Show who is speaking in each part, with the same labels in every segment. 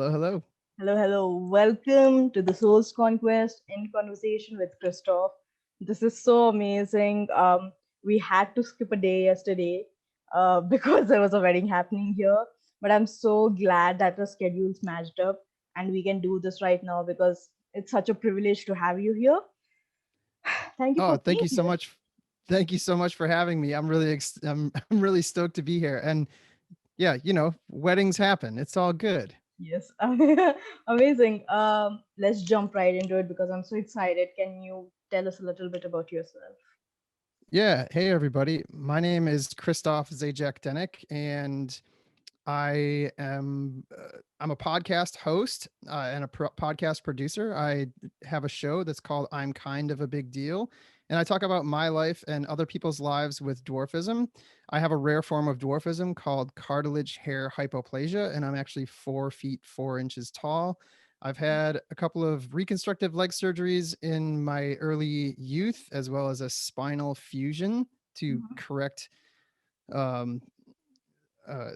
Speaker 1: Hello, hello.
Speaker 2: Hello, hello. Welcome to the Soul's Conquest in conversation with Christophe. This is so amazing. We had to skip a day yesterday because there was a wedding happening here. But I'm so glad that the schedules matched up and we can do this right now because it's such a privilege to have you here. Thank you
Speaker 1: Oh,
Speaker 2: for
Speaker 1: thank
Speaker 2: being
Speaker 1: you so
Speaker 2: here.
Speaker 1: much. Thank you so much for having me. I'm really stoked to be here. And yeah, weddings happen. It's all good.
Speaker 2: Yes, amazing. Let's jump right into it because I'm so excited. Can you tell us a little bit about yourself?
Speaker 1: Yeah. Hey, everybody. My name is Christophe Zajac-Denek, and I'm a podcast host and a podcast producer. I have a show that's called I'm Kind of a Big Deal, and I talk about my life and other people's lives with dwarfism. I have a rare form of dwarfism called cartilage hair hypoplasia, and I'm actually 4 feet 4 inches tall. I've had a couple of reconstructive leg surgeries in my early youth, as well as a spinal fusion to
Speaker 2: Mhm.
Speaker 1: correct um, uh,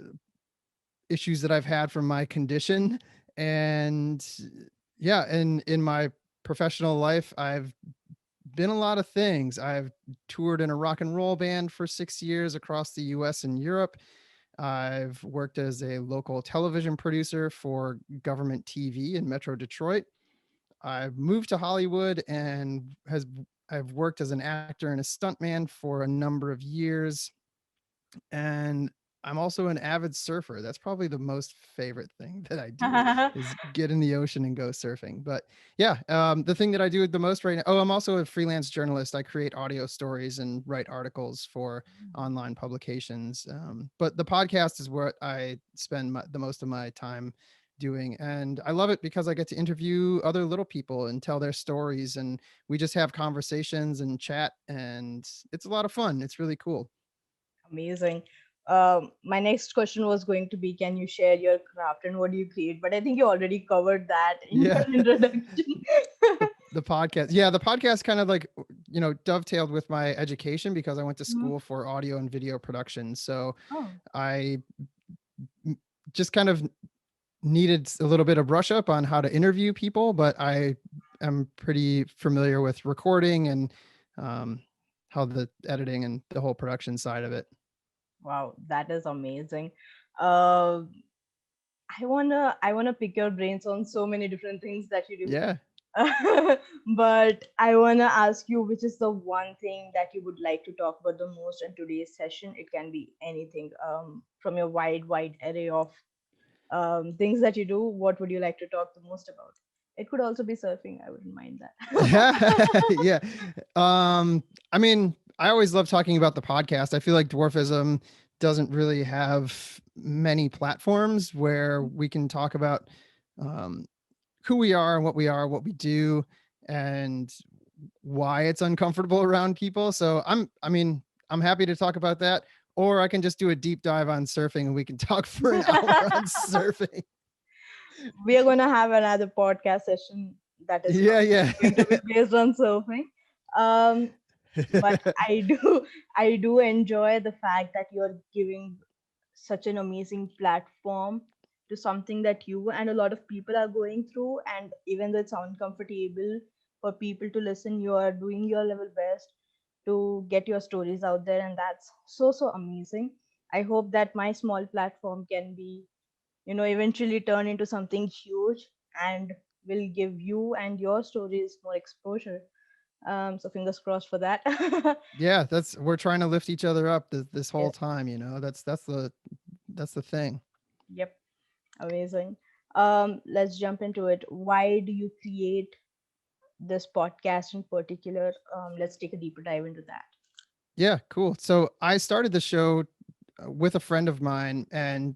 Speaker 1: issues that I've had from my condition. And yeah, and in my professional life, I've been a lot of things. I've toured in a rock and roll band for 6 years across the US and Europe. I've worked as a local television producer for government TV in Metro Detroit. I've moved to Hollywood and has I've worked as an actor and a stuntman for a number of years. And I'm also an avid surfer. That's probably the most favorite thing that I do is get in the ocean and go surfing. But yeah, the thing that I do the most right now. Oh, I'm also a freelance journalist. I create audio stories and write articles for online publications. But the podcast is what I spend the most of my time doing, and I love it because I get to interview other little people and tell their stories, and we just have conversations and chat, and it's a lot of fun. It's really cool.
Speaker 2: Amazing. My next question was going to be, can you share your craft and what do you create? But I think you already covered that in
Speaker 1: Yeah.
Speaker 2: your introduction.
Speaker 1: The podcast. Yeah, the podcast kind of like, dovetailed with my education because I went to
Speaker 2: Mhm.
Speaker 1: school for audio and video production. So
Speaker 2: Oh,
Speaker 1: I m- just kind of needed a little bit of brush up on how to interview people, but I am pretty familiar with recording and um, how the editing and the whole production side of it.
Speaker 2: wow, that is amazing. Uh, I wanna pick your brains on so many different things that you do.
Speaker 1: Yeah.
Speaker 2: But I wanna ask you, which is the one thing that you would like to talk about the most in today's session? It can be anything, from your wide array of things that you do. What would you like to talk the most about? It could also be surfing. I wouldn't mind that.
Speaker 1: Yeah. I mean, I always love talking about the podcast. I feel like dwarfism doesn't really have many platforms where we can talk about um, who we are, what we do, and why it's uncomfortable around people. So I'm happy to talk about that. Or I can just do a deep dive on surfing and we can talk for an hour on surfing.
Speaker 2: We are going to have another podcast session that is
Speaker 1: Yeah, yeah.
Speaker 2: going to be based on surfing. Um, but I do, I do enjoy the fact that you're giving such an amazing platform to something that you and a lot of people are going through. And even though it's uncomfortable for people to listen, you are doing your level best to get your stories out there, and that's so amazing. I hope that my small platform can be, eventually turn into something huge and will give you and your stories more exposure. So fingers crossed for that.
Speaker 1: Yeah, that's we're trying to lift each other up this whole
Speaker 2: Yes.
Speaker 1: time, that's the thing.
Speaker 2: Yep. Amazing. Let's jump into it. Why do you create this podcast in particular? Let's take a deeper dive into that.
Speaker 1: Yeah, cool. So I started the show with a friend of mine, and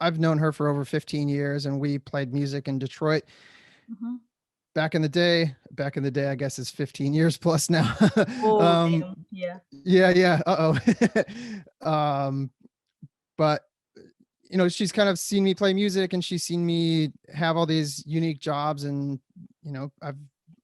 Speaker 1: I've known her for over 15 years, and we played music in Detroit
Speaker 2: Hmm.
Speaker 1: back in the day, I guess is 15 years plus now.
Speaker 2: Oh,
Speaker 1: um,
Speaker 2: damn. Yeah.
Speaker 1: yeah, yeah. Um, but she's kind of seen me play music and she's seen me have all these unique jobs, and I've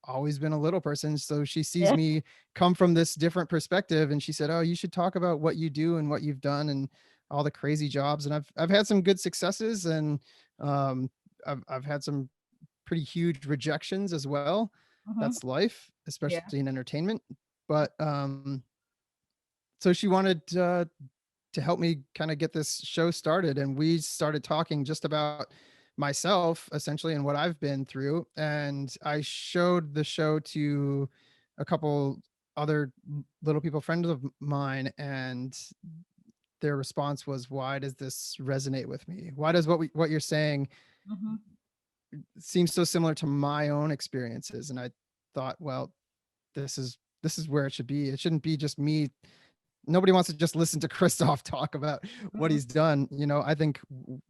Speaker 1: always been a little person, so she sees
Speaker 2: Yeah.
Speaker 1: me come from this different perspective, and she said, oh, you should talk about what you do and what you've done and all the crazy jobs. And I've had some good successes, and um I've had some pretty huge rejections as well.
Speaker 2: Mm-hmm.
Speaker 1: That's life,
Speaker 2: Yeah.
Speaker 1: especially in entertainment. But so she wanted to help me kind of get this show started, and we started talking just about myself essentially and what I've been through. And I showed the show to a couple other little people friends of mine, and their response was, why does this resonate with me? Why does what you're saying
Speaker 2: Mm-hmm.
Speaker 1: seems so similar to my own experiences? And I thought, well, this is where it should be. It shouldn't be just me. Nobody wants to just listen to Christoph talk about what
Speaker 2: Mm-hmm.
Speaker 1: he's done. I think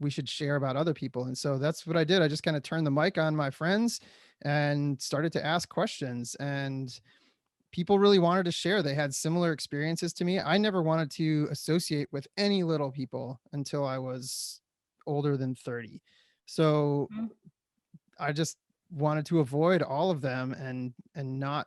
Speaker 1: we should share about other people. And so that's what I did. I just kind of turned the mic on my friends and started to ask questions. And people really wanted to share. They had similar experiences to me. I never wanted to associate with any little people until I was older than 30. So
Speaker 2: Mm-hmm.
Speaker 1: I just wanted to avoid all of them and not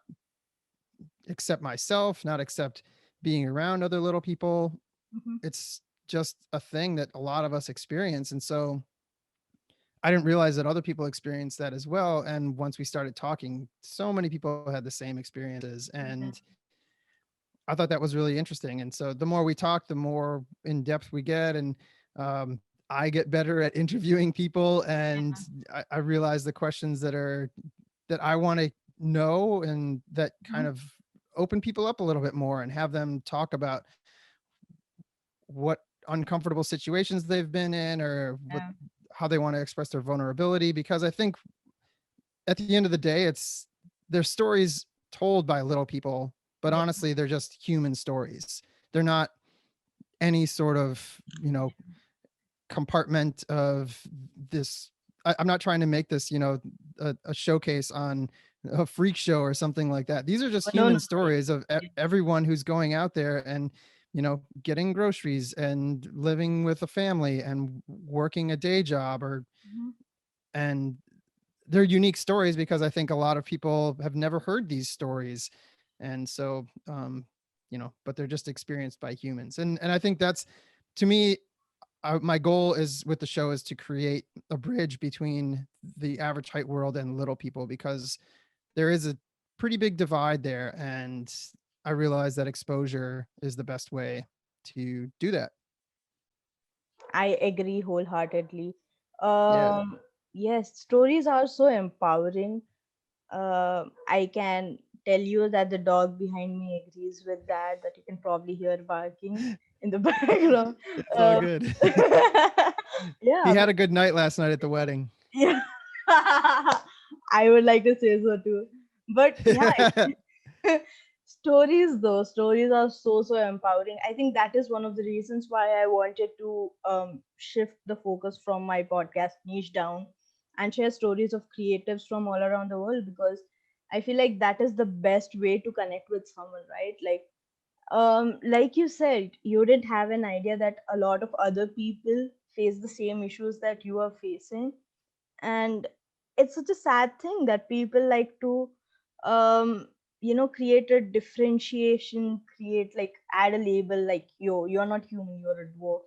Speaker 1: accept myself, not accept being around other little people.
Speaker 2: Mm-hmm.
Speaker 1: It's just a thing that a lot of us experience. And so I didn't realize that other people experienced that as well. And once we started talking, so many people had the same experiences.
Speaker 2: Yeah.
Speaker 1: And I thought that was really interesting. And so the more we talk, the more in depth we get. And I get better at interviewing people. And I realize the questions that I want to know and that
Speaker 2: Mm-hmm.
Speaker 1: kind of open people up a little bit more and have them talk about what uncomfortable situations they've been in, or what
Speaker 2: Yeah.
Speaker 1: how they want to express their vulnerability. Because I think at the end of the day, it's their stories told by little people, but
Speaker 2: Yeah.
Speaker 1: honestly they're just human stories. They're not any sort of compartment of this. I'm not trying to make this a showcase on a freak show or something like that. These are just
Speaker 2: Oh, no, no,
Speaker 1: human
Speaker 2: no.
Speaker 1: stories of
Speaker 2: Yeah.
Speaker 1: everyone who's going out there and getting groceries and living with a family and working a day job, or
Speaker 2: Mm-hmm.
Speaker 1: and they're unique stories because I think a lot of people have never heard these stories. And so but they're just experienced by humans. And I think that's, to me, my goal is with the show is to create a bridge between the average height world and little people, because there is a pretty big divide there. And I realize that exposure is the best way to do that.
Speaker 2: I agree wholeheartedly.
Speaker 1: Yeah.
Speaker 2: Yes, stories are so empowering. I can tell you that the dog behind me agrees with that, that you can probably hear barking in the background.
Speaker 1: It's all
Speaker 2: Uh,
Speaker 1: good. He
Speaker 2: yeah,
Speaker 1: had a good night last night at the wedding.
Speaker 2: yeah. I would like to say so too. But yeah, stories though, stories are so empowering. I think that is one of the reasons why I wanted to shift the focus from my podcast niche down and share stories of creatives from all around the world, because I feel like that is the best way to connect with someone, right? Like you said, you didn't have an idea that a lot of other people face the same issues that you are facing. And it's such a sad thing that people like to um create a differentiation, create, like, add a label like, yo, you're not human, you're a dwarf.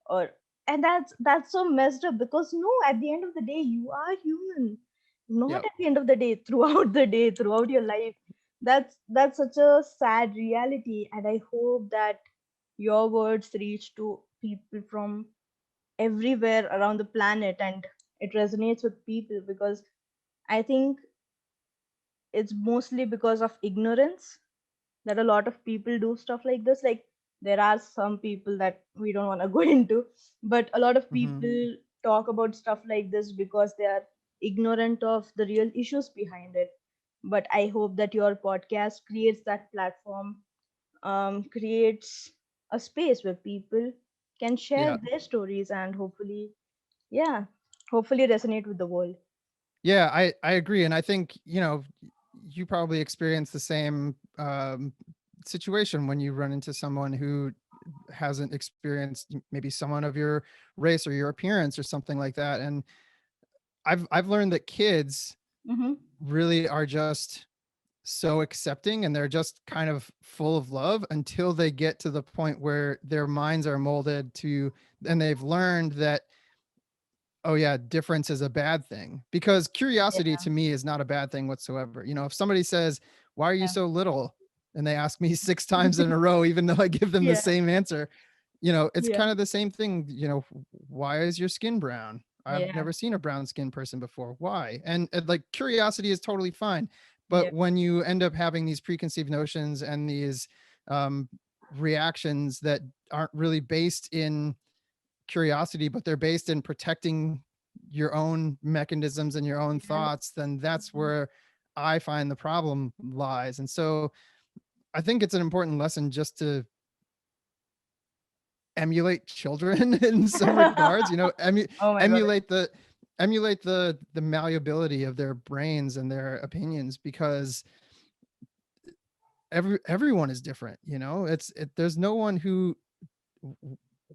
Speaker 2: Or And that's so messed up, because no, at the end of the day you are human. Not
Speaker 1: Yep.
Speaker 2: at the end of the day, throughout the day, throughout your life. That's such a sad reality, and I hope that your words reach to people from everywhere around the planet, and it resonates with people, because I think it's mostly because of ignorance that a lot of people do stuff like this. Like, there are some people that we don't want to go into, but a lot of
Speaker 1: Hmm.
Speaker 2: people talk about stuff like this because they are ignorant of the real issues behind it. But I hope that your podcast creates that platform, creates a space where people can share
Speaker 1: Yeah.
Speaker 2: their stories, and hopefully, yeah, hopefully resonate with the world.
Speaker 1: Yeah, I agree. And I think, you probably experience the same situation when you run into someone who hasn't experienced maybe someone of your race or your appearance or something like that. And I've learned that kids
Speaker 2: Mm-hmm.
Speaker 1: really are just so accepting, and they're just kind of full of love until they get to the point where their minds are molded to, and they've learned that oh yeah, difference is a bad thing, because curiosity
Speaker 2: Yeah,
Speaker 1: to me is not a bad thing whatsoever. If somebody says, "Why are you
Speaker 2: yeah,
Speaker 1: so little?" and they ask me 6 times in a row, even though I give them the
Speaker 2: yeah,
Speaker 1: same answer, it's
Speaker 2: yeah,
Speaker 1: kind of the same thing. Why is your skin brown? I've
Speaker 2: yeah,
Speaker 1: never seen a brown skinned person before. Why? And like curiosity is totally fine.
Speaker 2: yeah,
Speaker 1: But when you end up having these preconceived notions and these um, reactions that aren't really based in curiosity, but they're based in protecting your own mechanisms and your own
Speaker 2: yeah,
Speaker 1: thoughts, then that's
Speaker 2: mhm,
Speaker 1: where I find the problem lies. And so I think it's an important lesson just to emulate children in some regards,
Speaker 2: oh my god.
Speaker 1: emulate the malleability of their brains and their opinions, because everyone is different. There's no one who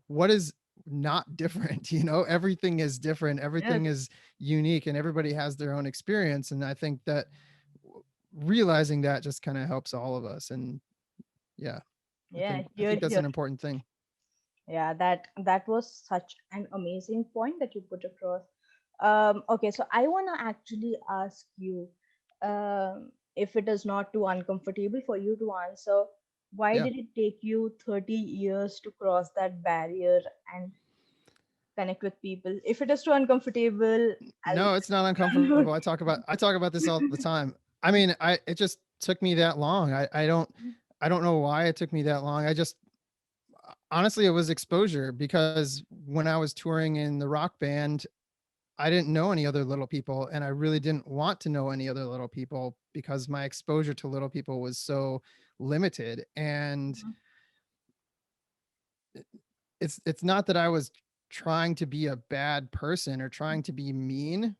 Speaker 1: what is not different. Everything is different,
Speaker 2: Yes.
Speaker 1: everything is unique, and everybody has their own experience. And I think that realizing that just kind of helps all of us. And yeah, i
Speaker 2: Yeah,
Speaker 1: think i
Speaker 2: here,
Speaker 1: think that's
Speaker 2: here.
Speaker 1: an important thing.
Speaker 2: Yeah, that was such an amazing point that you put across. Okay, so I want to actually ask you, if it is not too uncomfortable for you to answer, why
Speaker 1: Yeah.
Speaker 2: did it take you 30 years to cross that barrier and connect with people? If it is too uncomfortable, I'll
Speaker 1: No, it's not uncomfortable. I talk about this all the time. I mean, I it just took me that long. I don't know why it took me that long. I just honestly, it was exposure, because when I was touring in the rock band, I didn't know any other little people, and I really didn't want to know any other little people because my exposure to little people was so limited. And
Speaker 2: Mhm.
Speaker 1: it's not that I was trying to be a bad person or trying to be mean,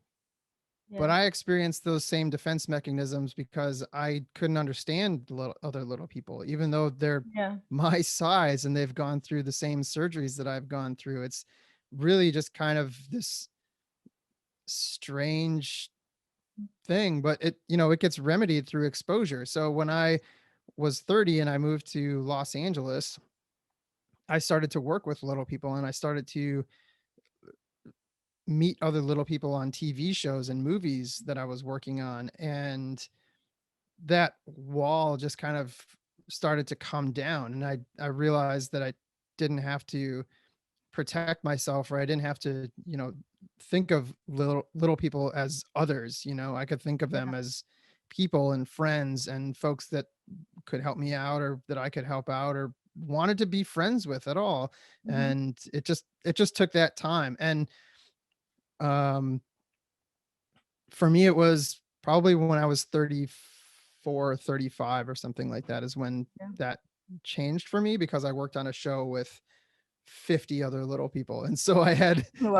Speaker 1: but
Speaker 2: Yeah,
Speaker 1: I experienced those same defense mechanisms because I couldn't understand other little people, even though they're
Speaker 2: yeah,
Speaker 1: my size and they've gone through the same surgeries that I've gone through. It's really just kind of this strange thing, but it gets remedied through exposure. So when I was 30 and I moved to Los Angeles, I started to work with little people and I started to meet other little people on TV shows and movies that I was working on. And that wall just kind of started to come down. And I realized that I didn't have to protect myself, or I didn't have to, think of little people as others. I could think of
Speaker 2: yeah,
Speaker 1: them as people and friends and folks that could help me out, or that I could help out, or wanted to be friends with at all.
Speaker 2: hmm,
Speaker 1: And it just took that time. And um for me, it was probably when I was 34, 35 or something like that is when
Speaker 2: yeah.
Speaker 1: that changed for me, because I worked on a show with 50 other little people. And so I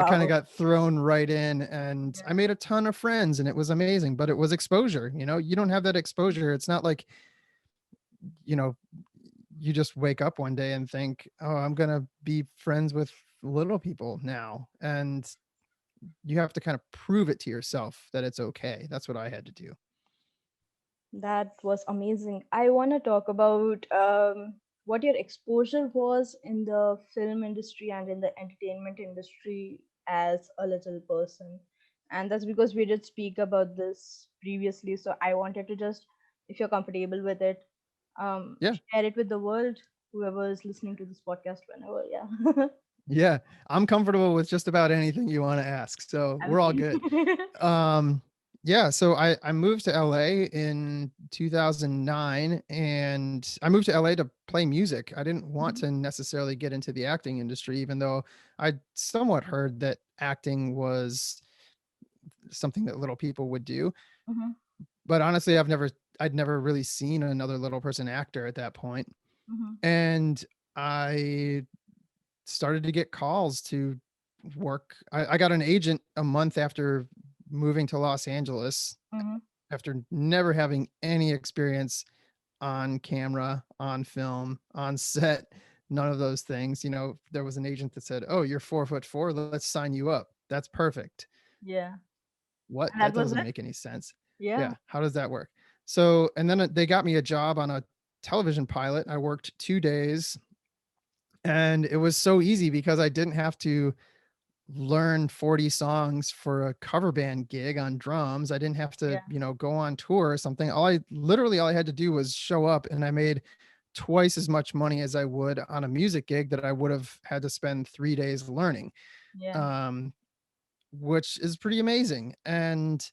Speaker 1: kind of
Speaker 2: Wow.
Speaker 1: got thrown right in, and I
Speaker 2: Yeah,
Speaker 1: made a ton of friends, and it was amazing. But it was exposure. You don't have that exposure. It's not like, you know, you just wake up one day and think, oh, I'm going to be friends with little people now. And you have to kind of prove it to yourself that it's okay. That's what I had to do.
Speaker 2: that was amazing. I want to talk about what your exposure was in the film industry and in the entertainment industry as a little person. And that's because we did speak about this previously. So I wanted to just, if you're comfortable with it,
Speaker 1: Yeah.
Speaker 2: share it with the world, whoever is listening to this podcast whenever. Yeah.
Speaker 1: Yeah, I'm comfortable with just about anything you want to ask. So we're all
Speaker 2: Okay.
Speaker 1: good. Um, yeah, so I moved to LA in 2009, and I moved to LA to play music. I didn't want
Speaker 2: Mhm,
Speaker 1: to necessarily get into the acting industry, even though I somewhat heard that acting was something that little people would do.
Speaker 2: mhm,
Speaker 1: But honestly, I'd never really seen another little person actor at that point.
Speaker 2: mhm,
Speaker 1: And I started to get calls to work. I got an agent a month after moving to Los Angeles,
Speaker 2: mhm.
Speaker 1: after never having any experience on camera, on film, on set, none of those things. There was an agent that said, "Oh, you're 4'4". Let's sign you up. That's perfect."
Speaker 2: Yeah.
Speaker 1: What?
Speaker 2: And that
Speaker 1: That
Speaker 2: was
Speaker 1: doesn't
Speaker 2: it.
Speaker 1: make any sense.
Speaker 2: Yeah.
Speaker 1: Yeah. How does that work? So, and then they got me a job on a television pilot. I worked 2 days, and it was so easy because I didn't have to learn 40 songs for a cover band gig on drums. I didn't have to,
Speaker 2: Yeah.
Speaker 1: go on tour or something. All I had to do was show up, and I made twice as much money as I would on a music gig that I would have had to spend 3 days learning.
Speaker 2: Yeah.
Speaker 1: Um, which is pretty amazing. And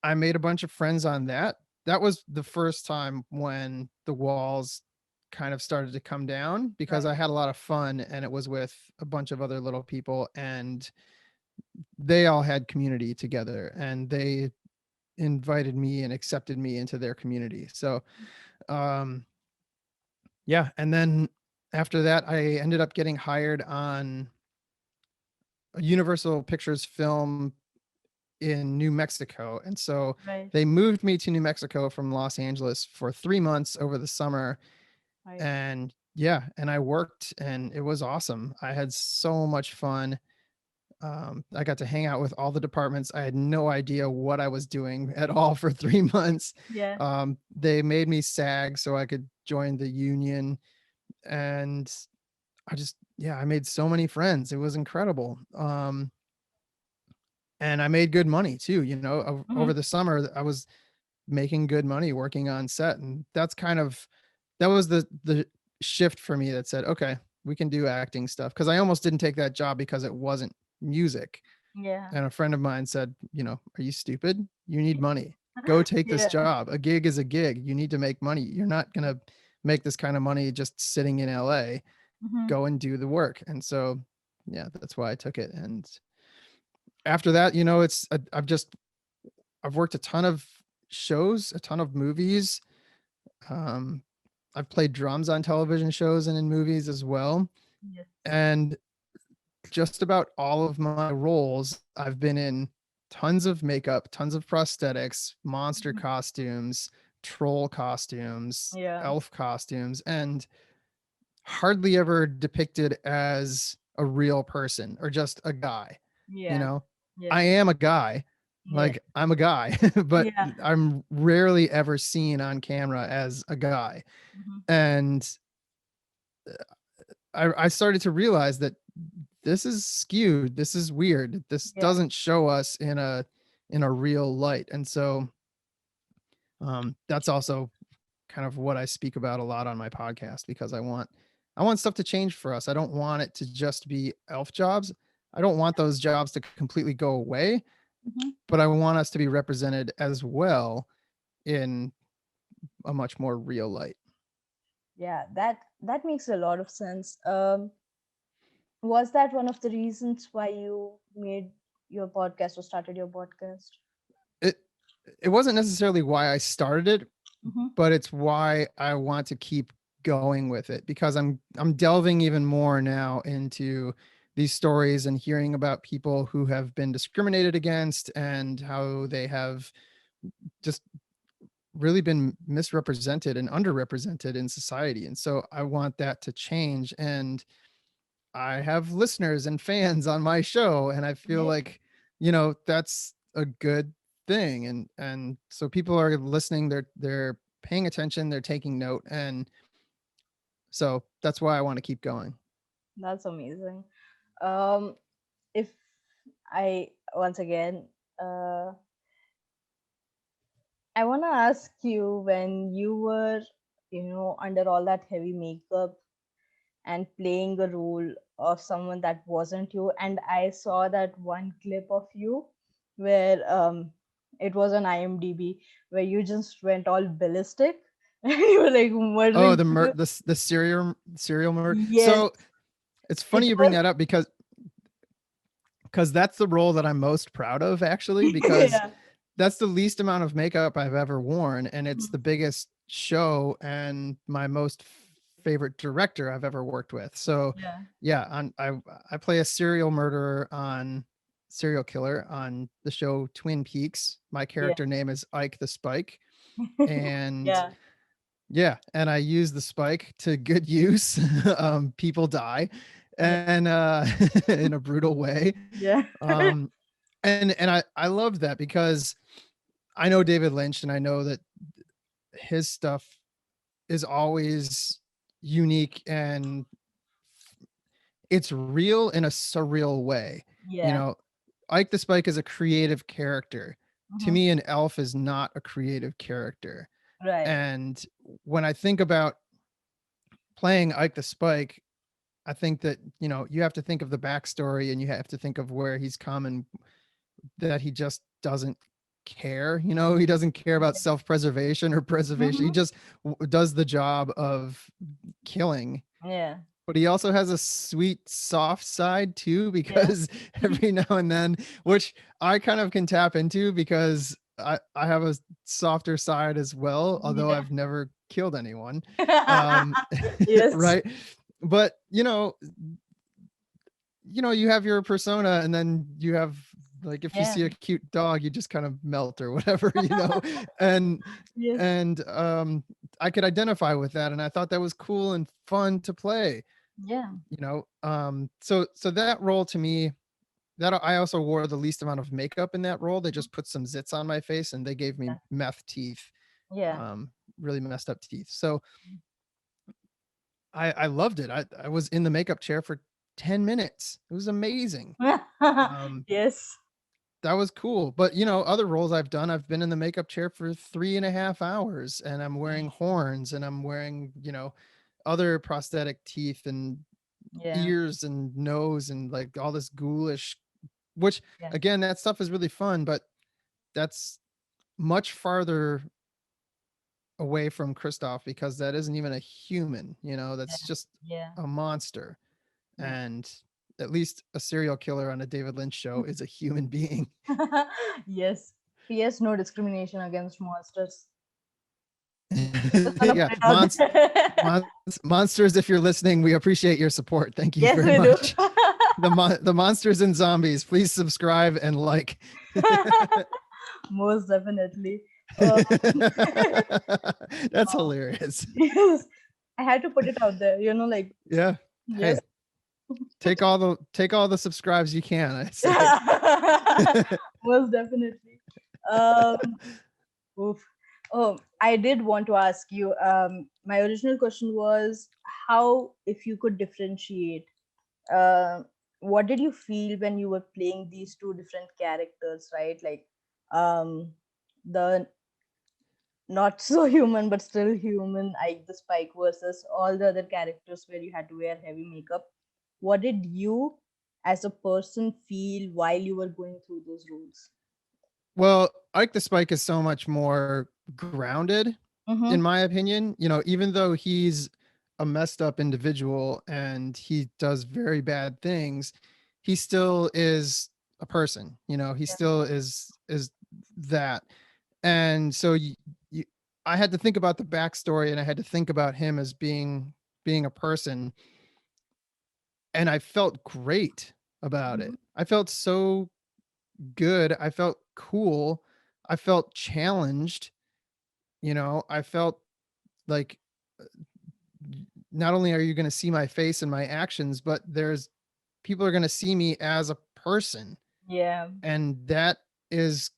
Speaker 1: I made a bunch of friends on that. That was the first time when the walls kind of started to come down, because I
Speaker 2: Right.
Speaker 1: had a lot of fun and it was with a bunch of other little people, and they all had community together, and they invited me and accepted me into their community. So, um, yeah. And then after that, I ended up getting hired on a Universal Pictures film in New Mexico. And so
Speaker 2: Right.
Speaker 1: they moved me to New Mexico from Los Angeles for 3 months over the summer.
Speaker 2: Right.
Speaker 1: And yeah, and I worked, and it was awesome. I had so much fun. I got to hang out with all the departments. I had no idea what I was doing at all for 3 months.
Speaker 2: Yeah.
Speaker 1: They made me SAG so I could join the union. And yeah, I made so many friends. It was incredible. And I made good money too. Over
Speaker 2: Hmm.
Speaker 1: the summer, I was making good money working on set. And that was the shift for me that said, okay, we can do acting stuff. Cause I almost didn't take that job because it wasn't music.
Speaker 2: Yeah.
Speaker 1: And a friend of mine said, are you stupid? You need money. Go take this
Speaker 2: Yeah.
Speaker 1: job. A gig is a gig. You need to make money. You're not going to make this kind of money just sitting in LA.
Speaker 2: Hmm.
Speaker 1: Go and do the work. And so, yeah, that's why I took it. And after that, I've worked a ton of shows, a ton of movies. Um, I've played drums on television shows and in movies as well.
Speaker 2: Yes.
Speaker 1: And just about all of my roles, I've been in tons of makeup, tons of prosthetics, monster
Speaker 2: Mhm.
Speaker 1: costumes, troll costumes,
Speaker 2: Yeah.
Speaker 1: elf costumes, and hardly ever depicted as a real person or just a guy. You
Speaker 2: Yeah.
Speaker 1: know, I
Speaker 2: Yeah.
Speaker 1: am a guy,
Speaker 2: Yeah.
Speaker 1: like I'm a guy, but
Speaker 2: Yeah.
Speaker 1: I'm rarely ever seen on camera as a guy.
Speaker 2: Hmm.
Speaker 1: And I started to realize that this is skewed. This is weird. This
Speaker 2: Yeah.
Speaker 1: doesn't show us in a real light. And so that's also kind of what I speak about a lot on my podcast, because I want stuff to change for us. I don't want it to just be elf jobs. I don't want those jobs to completely go away,
Speaker 2: Hmm.
Speaker 1: but I want us to be represented as well in a much more real light.
Speaker 2: Yeah. That makes a lot of sense. Was that one of the reasons why you made your podcast or started your podcast?
Speaker 1: It it wasn't necessarily why I started it,
Speaker 2: Hmm.
Speaker 1: but it's why I want to keep going with it, because I'm delving even more now into these stories and hearing about people who have been discriminated against and how they have just really been misrepresented and underrepresented in society. And so I want that to change. And I have listeners and fans on my show, and I feel
Speaker 2: Yeah.
Speaker 1: like, that's a good thing. And so people are listening, they're paying attention, they're taking note. And so that's why I want to keep going.
Speaker 2: That's amazing. Um, if I once again, uh, I want to ask you, when you were, under all that heavy makeup and playing a role of someone that wasn't you, and I saw that one clip of you where it was on IMDb where you just went all ballistic and you were like
Speaker 1: Oh,
Speaker 2: murdering people.
Speaker 1: the serial murder.
Speaker 2: Yes,
Speaker 1: So it's
Speaker 2: it
Speaker 1: funny you bring
Speaker 2: was.
Speaker 1: that up, because that's the role that I'm most proud of, actually, because
Speaker 2: Yeah.
Speaker 1: that's the least amount of makeup I've ever worn, and it's
Speaker 2: Mhm.
Speaker 1: the biggest show and my most favorite director I've ever worked with. So,
Speaker 2: Yeah.
Speaker 1: yeah, I play a serial killer on the show Twin Peaks. My
Speaker 2: Yeah.
Speaker 1: character name is Ike the Spike, and
Speaker 2: Yeah.
Speaker 1: yeah, and I use the spike to good use. People die,
Speaker 2: Yeah.
Speaker 1: and in a brutal way.
Speaker 2: Yeah.
Speaker 1: Um, and I love that, because I know David Lynch, and I know that his stuff is always unique and it's real in a surreal way. You
Speaker 2: Yeah.
Speaker 1: know, Ike the Spike is a creative character. To
Speaker 2: Hmm.
Speaker 1: me, an elf is not a creative character.
Speaker 2: Right.
Speaker 1: And when I think about playing Ike the Spike, I think that, you have to think of the backstory and you have to think of where he's come and that he just doesn't care. He doesn't care about self-preservation or preservation. He
Speaker 2: Hmm.
Speaker 1: just does the job of killing.
Speaker 2: Yeah.
Speaker 1: But he also has a sweet, soft side too,
Speaker 2: Yeah.
Speaker 1: because every now and then, which I kind of can tap into because I have a softer side as well, although
Speaker 2: Yeah.
Speaker 1: I've never killed anyone. Um,
Speaker 2: Yes.
Speaker 1: right. But you have your persona, and then you have, like, if you
Speaker 2: Yeah.
Speaker 1: see a cute dog, you just kind of melt or whatever, and
Speaker 2: Yes.
Speaker 1: I could identify with that, and I thought that was cool and fun to play.
Speaker 2: Yeah.
Speaker 1: So that role to me, that I also wore the least amount of makeup in that role. They just put some zits on my face and they gave me
Speaker 2: Yeah.
Speaker 1: meth teeth,
Speaker 2: Yeah.
Speaker 1: um, really messed up teeth. So I loved it. I was in the makeup chair for 10 minutes. It was amazing. Um,
Speaker 2: Yes.
Speaker 1: that was cool. But other roles I've done, I've been in the makeup chair for 3.5 hours, and I'm wearing horns, and I'm wearing, other prosthetic teeth and
Speaker 2: Yeah.
Speaker 1: ears and nose and like all this ghoulish, which
Speaker 2: Yeah.
Speaker 1: again, that stuff is really fun, but that's much farther away from Christoph because that isn't even a human, that's
Speaker 2: Yeah.
Speaker 1: just
Speaker 2: Yeah.
Speaker 1: a monster.
Speaker 2: Yeah.
Speaker 1: And at least a serial killer on a David Lynch show is a human being.
Speaker 2: Yes. Yes, no discrimination against monsters. Just want to
Speaker 1: Yeah,
Speaker 2: put it out there.
Speaker 1: monsters, if you're listening, we appreciate your support. Thank you
Speaker 2: Yes,
Speaker 1: very
Speaker 2: we do.
Speaker 1: much. The monsters and zombies, please subscribe and like.
Speaker 2: Most definitely. Um,
Speaker 1: That's hilarious.
Speaker 2: yes, I had to put it out there. Like,
Speaker 1: Yeah.
Speaker 2: yes.
Speaker 1: Hey, take all the subscribes you can, I say.
Speaker 2: Most definitely. Um, oof. Oh, I did want to ask you. My original question was how, if you could differentiate, uh, what did you feel when you were playing these two different characters, right? Like, the not so human but still human Ike the Spike versus all the other characters where you had to wear heavy makeup. What did you, as a person, feel while you were going through those roles?
Speaker 1: Well, Ike the Spike is so much more grounded, in
Speaker 2: Mm-hmm.
Speaker 1: my opinion. Even though he's a messed up individual and he does very bad things, he still is a person. He
Speaker 2: Yeah.
Speaker 1: still is that. And so you, I had to think about the backstory, and I had to think about him as being a person, and I felt great about
Speaker 2: Mm-hmm.
Speaker 1: it. I felt so good. I felt cool. I felt challenged. I felt like, not only are you going to see my face and my actions, but there's people are going to see me as a person.
Speaker 2: Yeah.
Speaker 1: And it's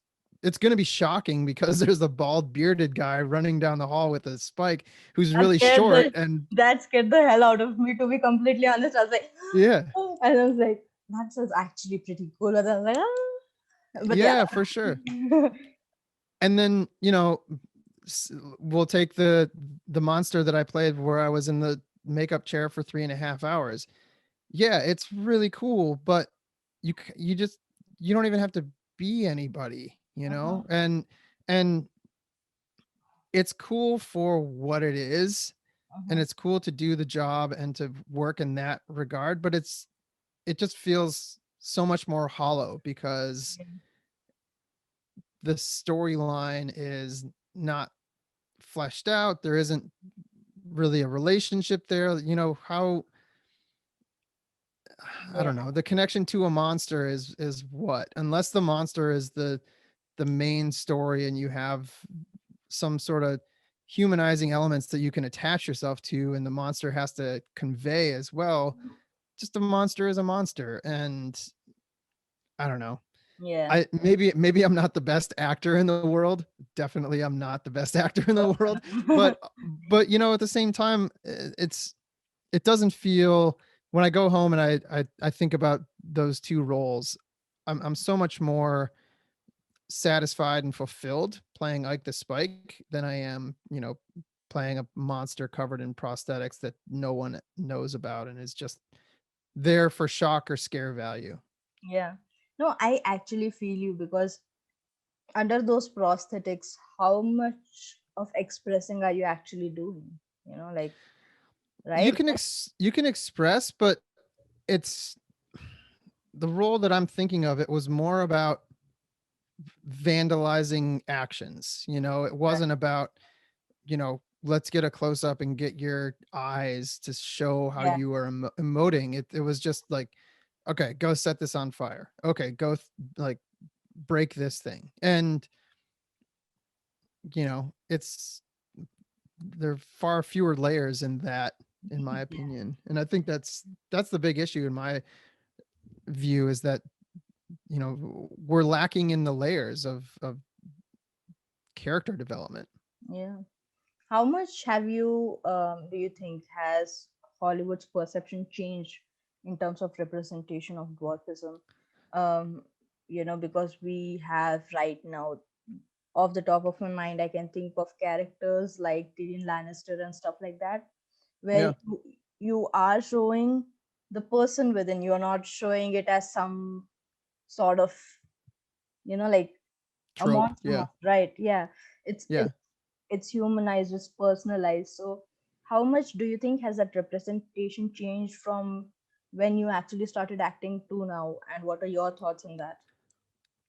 Speaker 1: going to be shocking because there's a bald bearded guy running down the hall with a spike who's
Speaker 2: That
Speaker 1: really
Speaker 2: scared
Speaker 1: short.
Speaker 2: the
Speaker 1: And
Speaker 2: that scared the hell out of me, to be completely honest. I was like,
Speaker 1: yeah,
Speaker 2: and I was like, that was actually pretty cool. And I was like, but yeah.
Speaker 1: yeah, for sure. And then, we'll take the monster that I played where I was in the makeup chair for 3.5 hours. Yeah, it's really cool, but you just, you don't even have to be anybody,
Speaker 2: Uh-huh.
Speaker 1: and it's cool for what it is, and
Speaker 2: Uh-huh.
Speaker 1: it's cool to do the job and to work in that regard, but it just feels so much more hollow because
Speaker 2: Yeah.
Speaker 1: the storyline is not fleshed out. There isn't really a relationship there. How, I
Speaker 2: Yeah.
Speaker 1: don't know, the connection to a monster is what, unless the monster is the main story and you have some sort of humanizing elements that you can attach yourself to, and the monster has to convey as well. Just a monster is a monster. And I don't know,
Speaker 2: Yeah.
Speaker 1: I maybe I'm not the best actor in the world. Definitely I'm not the best actor in the world. But at the same time, it doesn't feel when I go home and I think about those two roles, I'm so much more satisfied and fulfilled playing Ike the Spike than I am, playing a monster covered in prosthetics that no one knows about and is just there for shock or scare value.
Speaker 2: Yeah. No, I actually feel you, because under those prosthetics, how much of expressing are you actually doing? Like,
Speaker 1: You
Speaker 2: right?
Speaker 1: can you can express, but it's the role that I'm thinking of. It was more about vandalizing actions. It
Speaker 2: Right.
Speaker 1: wasn't about, let's get a close up and get your eyes to show how
Speaker 2: Yeah.
Speaker 1: you are emoting. It was just like, okay, go set this on fire. Okay, go like break this thing. And, it's there are far fewer layers in that, in my
Speaker 2: Yeah.
Speaker 1: opinion. And I think that's the big issue in my view, is that, we're lacking in the layers of character development.
Speaker 2: Yeah. How much have you, do you think, has Hollywood's perception changed in terms of representation of dwarfism? Um, because we have right now, off the top of my mind, I can think of characters like Tyrion Lannister and stuff like that, where
Speaker 1: Yeah,
Speaker 2: you are showing the person within. You're not showing it as some sort of, like a
Speaker 1: trope.
Speaker 2: monster,
Speaker 1: Yeah,
Speaker 2: right? Yeah, it's
Speaker 1: yeah.
Speaker 2: it's it's humanized, it's personalized. So how much do you think has that representation changed from when you actually started acting to now, and what are your thoughts on that?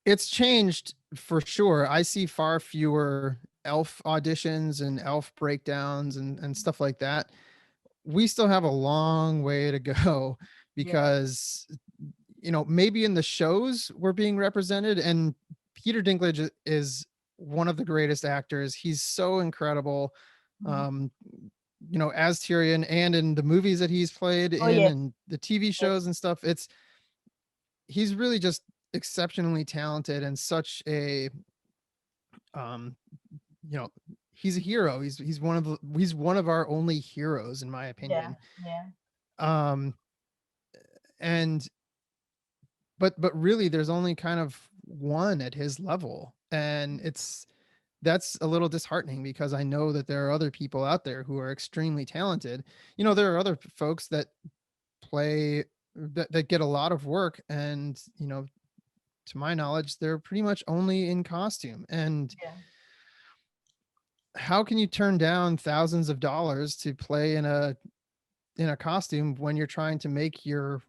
Speaker 1: It's changed for sure. I see far fewer elf auditions and elf breakdowns and stuff like that. We still have a long way to go
Speaker 2: Yeah.
Speaker 1: because, maybe in the shows we're being represented, and Peter Dinklage is one of the greatest actors. He's so incredible.
Speaker 2: Mhm.
Speaker 1: Um, as Tyrion, and in the movies that he's played
Speaker 2: Oh
Speaker 1: in
Speaker 2: yeah.
Speaker 1: and the TV
Speaker 2: Yes.
Speaker 1: shows and stuff, he's really just exceptionally talented and such a um you know he's a hero. He's one of our only heroes, in my
Speaker 2: Yeah.
Speaker 1: opinion.
Speaker 2: Yeah.
Speaker 1: um and but really there's only kind of one at his level, and that's a little disheartening because I know that there are other people out there who are extremely talented. There are other folks that play that get a lot of work, and to my knowledge they're pretty much only in costume. And
Speaker 2: Yeah.
Speaker 1: how can you turn down thousands of dollars to play in a costume when you're trying to make your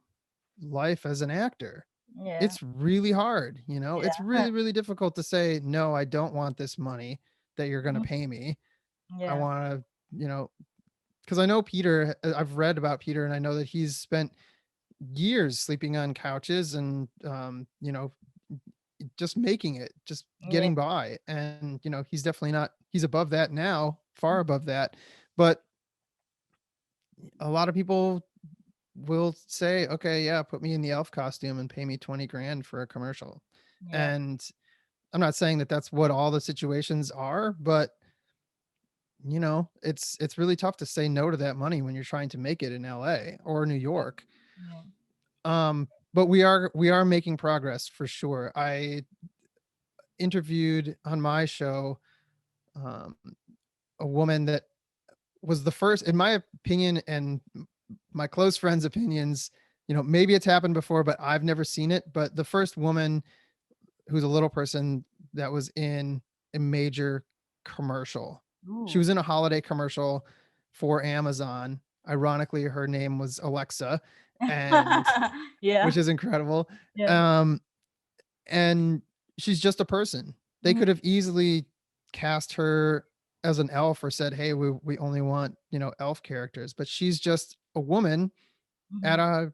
Speaker 1: life as an actor?
Speaker 2: Yeah.
Speaker 1: It's really hard. It's
Speaker 2: Yeah.
Speaker 1: really, really difficult to say, no, I don't want this money that you're going to
Speaker 2: Mhm.
Speaker 1: pay me. I
Speaker 2: Yeah.
Speaker 1: want to, because I know Peter, I've read about Peter, and I know that he's spent years sleeping on couches and, just making it, just
Speaker 2: Yeah.
Speaker 1: getting by. And, he's definitely not, he's above that now, far above that. But a lot of people will say, okay, yeah, put me in the elf costume and pay me 20 grand for a commercial.
Speaker 2: Yeah.
Speaker 1: And I'm not saying that that's what all the situations are, but it's really tough to say no to that money when you're trying to make it in LA or New
Speaker 2: Yeah.
Speaker 1: York.
Speaker 2: Yeah.
Speaker 1: But we are making progress for sure. I interviewed on my show um, a woman that was the first, in my opinion, and my close friends' opinions. Maybe it's happened before, but I've never seen it. But the first woman who's a little person that was in a major commercial. She
Speaker 2: Ooh.
Speaker 1: was in a holiday commercial for Amazon. Ironically, her name was Alexa, and
Speaker 2: Yeah.
Speaker 1: which is incredible.
Speaker 2: Yeah.
Speaker 1: Um, and she's just a person. They
Speaker 2: Mhm.
Speaker 1: could have easily cast her as an elf or said, "Hey, we only want, elf characters," but she's just a woman at
Speaker 2: Mhm.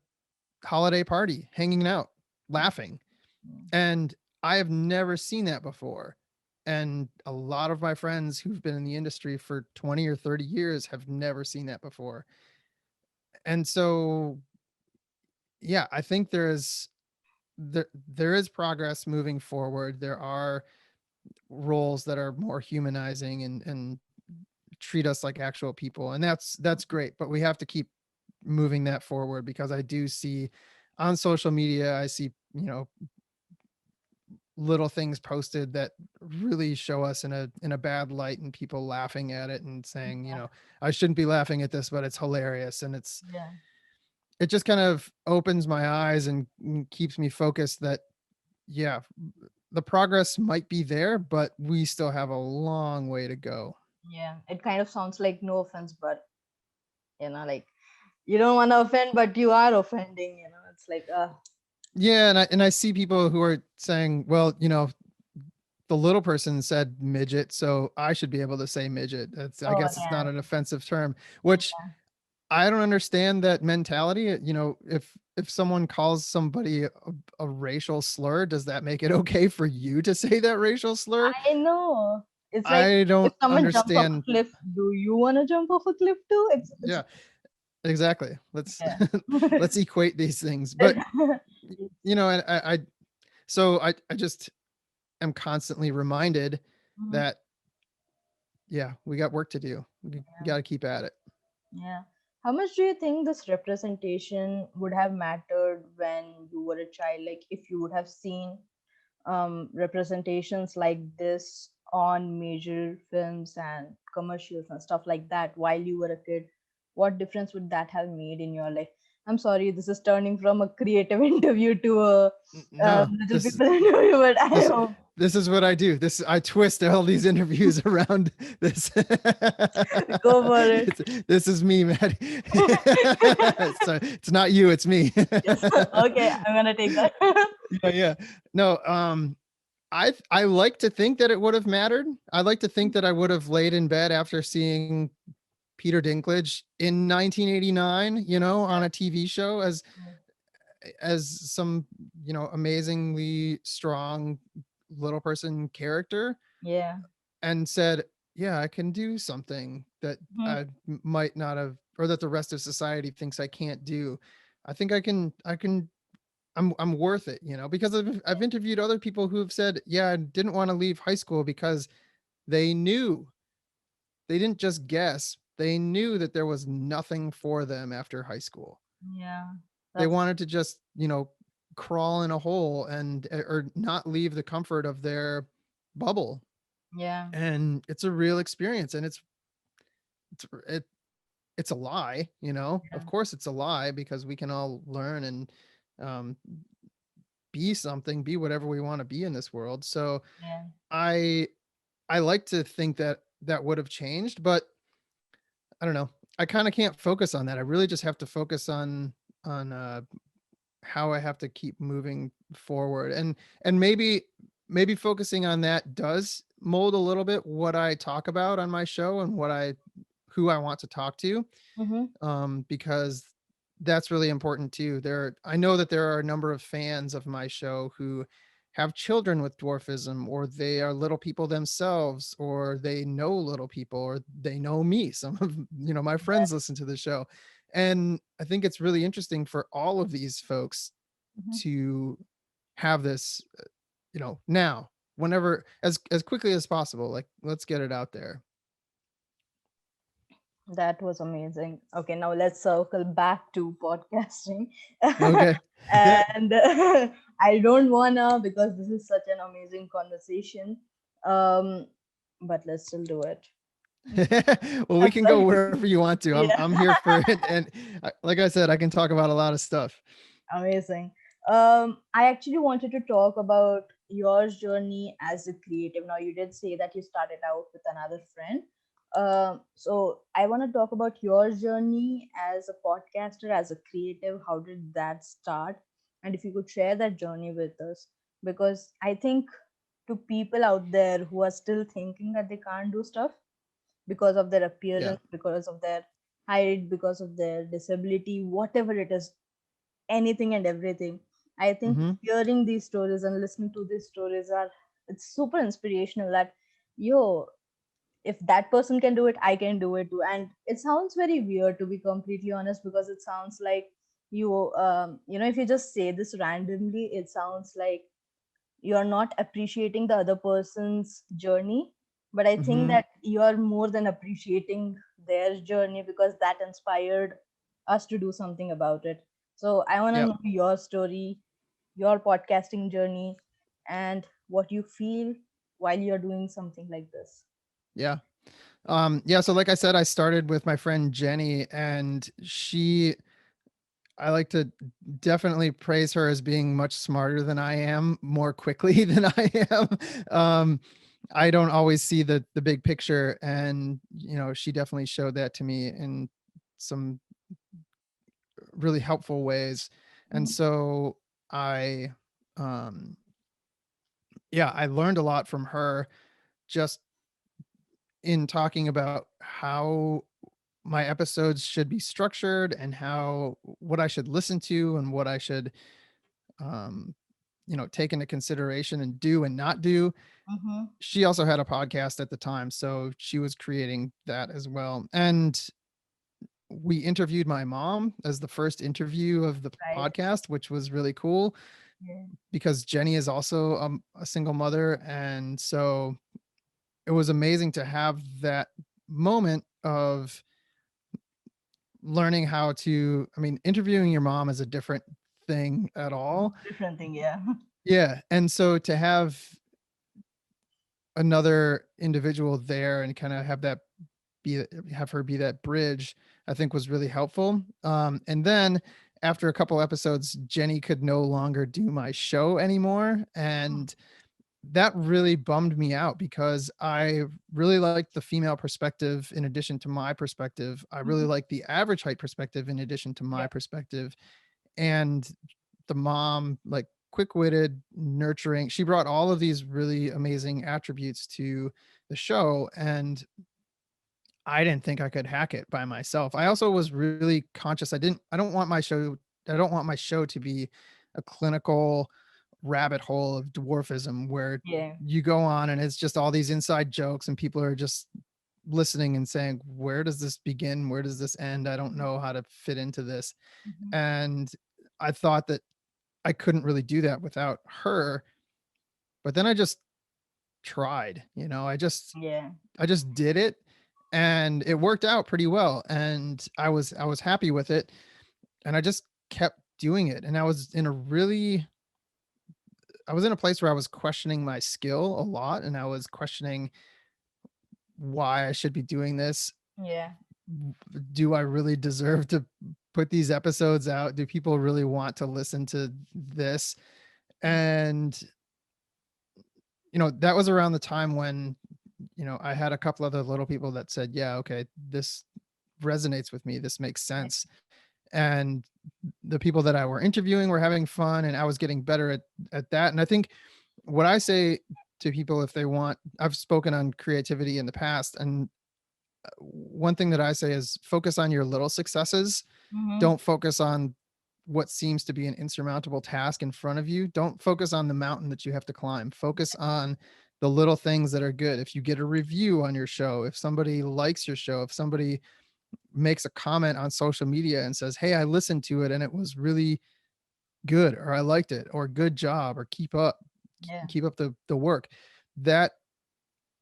Speaker 1: a holiday party, hanging out, laughing.
Speaker 2: Mhm.
Speaker 1: And I have never seen that before. And a lot of my friends who've been in the industry for 20 or 30 years have never seen that before. And so, yeah, I think there is progress moving forward. There are roles that are more humanizing and treat us like actual people. And that's great, but we have to keep moving that forward, because I do see on social media, I see, little things posted that really show us in a bad light, and people laughing at it and saying, I shouldn't be laughing at this, but it's hilarious. And
Speaker 2: Yeah.
Speaker 1: it just kind of opens my eyes and keeps me focused that, yeah, the progress might be there, but we still have a long way to go.
Speaker 2: Yeah. It kind of sounds like, no offense, but like you don't want to offend, but you are offending. It's like,
Speaker 1: Yeah, and I see people who are saying, well, the little person said midget, so I should be able to say midget. I
Speaker 2: oh
Speaker 1: guess it's
Speaker 2: yeah,
Speaker 1: not an offensive term, which I don't understand that mentality. If someone calls somebody a racial slur, does that make it okay for you to say that racial slur?
Speaker 2: I know. It's like,
Speaker 1: I
Speaker 2: if
Speaker 1: don't
Speaker 2: someone jumps off a
Speaker 1: understand.
Speaker 2: cliff, do you want to jump off a cliff too? It's
Speaker 1: Yeah, exactly. Let's
Speaker 2: yeah.
Speaker 1: let's equate these things. But and I just am constantly reminded
Speaker 2: Mhm.
Speaker 1: that, yeah, we got work to do. We got to keep at it.
Speaker 2: Yeah. How much do you think this representation would have mattered when you were a child? Like, if you would have seen representations like this on major films and commercials and stuff like that while you were a kid, what difference would that have made in your life? I'm sorry, this is turning from a creative interview to a
Speaker 1: No,
Speaker 2: little people interview, but I
Speaker 1: this
Speaker 2: hope.
Speaker 1: this is what I do. I twist all these interviews around this.
Speaker 2: Go for it.
Speaker 1: This is me, Matt. So it's not you, it's me.
Speaker 2: Yes. Okay, I'm gonna take that.
Speaker 1: Yeah, yeah. No, I like to think that it would have mattered. I like to think that I would have laid in bed after seeing Peter Dinklage in 1989, on a TV show as some, amazingly strong little person character,
Speaker 2: Yeah.
Speaker 1: and said, yeah, I can do something that
Speaker 2: Mhm.
Speaker 1: I might not have, or that the rest of society thinks I can't do. I think I'm worth it, because I've interviewed other people who have said, yeah, I didn't want to leave high school because they knew, they didn't just guess, they knew that there was nothing for them after high school.
Speaker 2: Yeah.
Speaker 1: They
Speaker 2: That's
Speaker 1: wanted to just, crawl in a hole or not leave the comfort of their bubble.
Speaker 2: yeah.
Speaker 1: And it's a real experience, and it's it, it's a lie,
Speaker 2: Yeah.
Speaker 1: of course it's a lie, because we can all learn and um, be something, be whatever we want to be in this world. So
Speaker 2: Yeah.
Speaker 1: I I like to think that that would have changed, but I don't know. I kind of can't focus on that. I really just have to focus on how I have to keep moving forward. And maybe focusing on that does mold a little bit what I talk about on my show and who I want to talk to,
Speaker 2: Mm-hmm.
Speaker 1: because that's really important too. I know that there are a number of fans of my show who have children with dwarfism, or they are little people themselves, or they know little people, or they know me. Some of my
Speaker 2: Yeah.
Speaker 1: friends listen to the show, and I think it's really interesting for all of these folks
Speaker 2: Mhm.
Speaker 1: to have this, now, whenever, as quickly as possible. Like, let's get it out there.
Speaker 2: That was amazing. Okay, now let's circle back to podcasting.
Speaker 1: Okay.
Speaker 2: And I don't wanna, because this is such an amazing conversation. Um, but let's still do it.
Speaker 1: Well, we
Speaker 2: I'm
Speaker 1: can go
Speaker 2: sorry.
Speaker 1: wherever you want to. I'm
Speaker 2: Yeah.
Speaker 1: I'm here for it, and like I said, I can talk about a lot of stuff.
Speaker 2: Amazing. I actually wanted to talk about your journey as a creative. Now, you did say that you started out with another friend. So I want to talk about your journey as a podcaster, as a creative. How did that start? And if you could share that journey with us, because I think to people out there who are still thinking that they can't do stuff because of their
Speaker 1: Yeah.
Speaker 2: appearance, because of their height, because of their disability, whatever it is, anything and everything. I think
Speaker 1: Hmm.
Speaker 2: hearing these stories and listening to these stories are, it's super inspirational that, yo, if that person can do it, I can do it too. And it sounds very weird, to be completely honest, because it sounds like if you just say this randomly, it sounds like you're not appreciating the other person's journey. But I think
Speaker 1: Hmm.
Speaker 2: that you're more than appreciating their journey, because that inspired us to do something about it. So I want to
Speaker 1: Yep.
Speaker 2: know your story, your podcasting journey, and what you feel while you're doing something like this.
Speaker 1: Yeah. Yeah. So like I said, I started with my friend Jenny, and I like to definitely praise her as being much smarter than I am, more quickly than I am. Um, I don't always see the big picture, and she definitely showed that to me in some really helpful ways. And
Speaker 2: Mm-hmm.
Speaker 1: so I, um, yeah, I learned a lot from her just in talking about how my episodes should be structured, and how what I should listen to, and what I should um take into consideration and do and not do.
Speaker 2: Mm-hmm.
Speaker 1: She also had a podcast at the time, so she was creating that as well. And we interviewed my mom as the first interview of the
Speaker 2: Right.
Speaker 1: podcast, which was really cool
Speaker 2: Yeah.
Speaker 1: because Jenny is also a single mother. And so it was amazing to have that moment of learning how to, I mean, interviewing your mom is a different thing at all.
Speaker 2: Different thing. Yeah.
Speaker 1: Yeah. And so to have another individual there and kind of have her be that bridge, I think was really helpful. And then after a couple episodes, Jenny could no longer do my show anymore. And that really bummed me out because I really liked the female perspective in addition to my perspective. I really
Speaker 2: Mhm.
Speaker 1: liked the average height perspective in addition to my
Speaker 2: Yeah.
Speaker 1: perspective. And the mom, like, quick-witted, nurturing, she brought all of these really amazing attributes to the show, and I didn't think I could hack it by myself. I also was really conscious. I don't want my show to be a clinical rabbit hole of dwarfism where
Speaker 2: Yeah.
Speaker 1: you go on and it's just all these inside jokes and people are just listening and saying, "Where does this begin? Where does this end? I don't know how to fit into this."
Speaker 2: Mhm.
Speaker 1: And I thought that I couldn't really do that without her, but then I just tried,
Speaker 2: Yeah.
Speaker 1: I just did it, and it worked out pretty well, and I was happy with it, and I just kept doing it. And I was in a place where I was questioning my skill a lot, and I was questioning why I should be doing this.
Speaker 2: Yeah.
Speaker 1: Do I really deserve to put these episodes out? Do people really want to listen to this? And that was around the time when I had a couple other little people that said, "Yeah, okay, this resonates with me. This makes
Speaker 2: Right.
Speaker 1: sense." And the people that I were interviewing were having fun, and I was getting better at that. And I think what I say to people, if they want, I've spoken on creativity in the past, and one thing that I say is focus on your little successes.
Speaker 2: Mhm.
Speaker 1: Don't focus on what seems to be an insurmountable task in front of you. Don't focus on the mountain that you have to climb. Focus on the little things that are good. If you get a review on your show, if somebody likes your show, if somebody makes a comment on social media and says, "Hey, I listened to it and it was really good," or "I liked it," or "Good job," or
Speaker 2: Yeah.
Speaker 1: keep up the work." That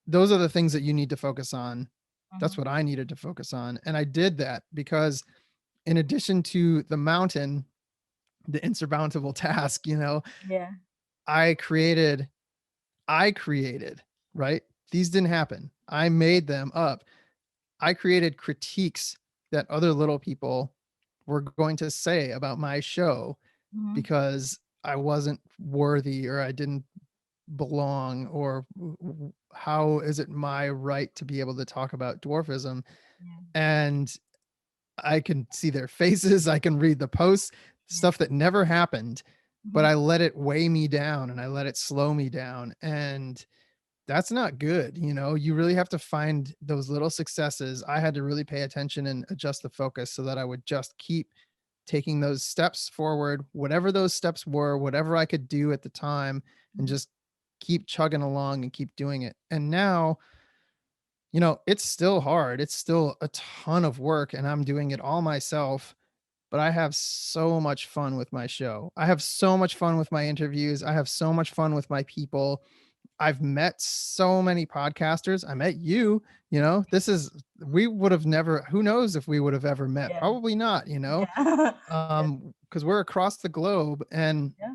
Speaker 1: those are the things that you need to focus on. That's
Speaker 2: Mhm.
Speaker 1: what I needed to focus on. And I did that because in addition to the mountain, the insurmountable task,
Speaker 2: Yeah.
Speaker 1: I created, I created, right? These didn't happen. I
Speaker 2: Yeah.
Speaker 1: made them up. I created critiques that other little people were going to say about my show
Speaker 2: Mhm.
Speaker 1: because I wasn't worthy or I didn't belong, or how is it my right to be able to talk about dwarfism?
Speaker 2: Yeah.
Speaker 1: And I can see their faces, I can read the posts,
Speaker 2: Yeah.
Speaker 1: stuff that never happened, but
Speaker 2: Mhm.
Speaker 1: I let it weigh me down and I let it slow me down. And that's not good. You really have to find those little successes. I had to really pay attention and adjust the focus so that I would just keep taking those steps forward, whatever those steps were, whatever I could do at the time, and
Speaker 2: Mhm.
Speaker 1: just keep chugging along and keep doing it. And now, it's still hard. It's still a ton of work, and I'm doing it all myself, but I have so much fun with my show. I have so much fun with my interviews. I have so much fun with my people. I've met so many podcasters. I met you, this is, we would have never, who knows if we would have ever met?
Speaker 2: Yeah.
Speaker 1: Probably not,
Speaker 2: Yeah.
Speaker 1: because we're across the globe, and
Speaker 2: Yeah.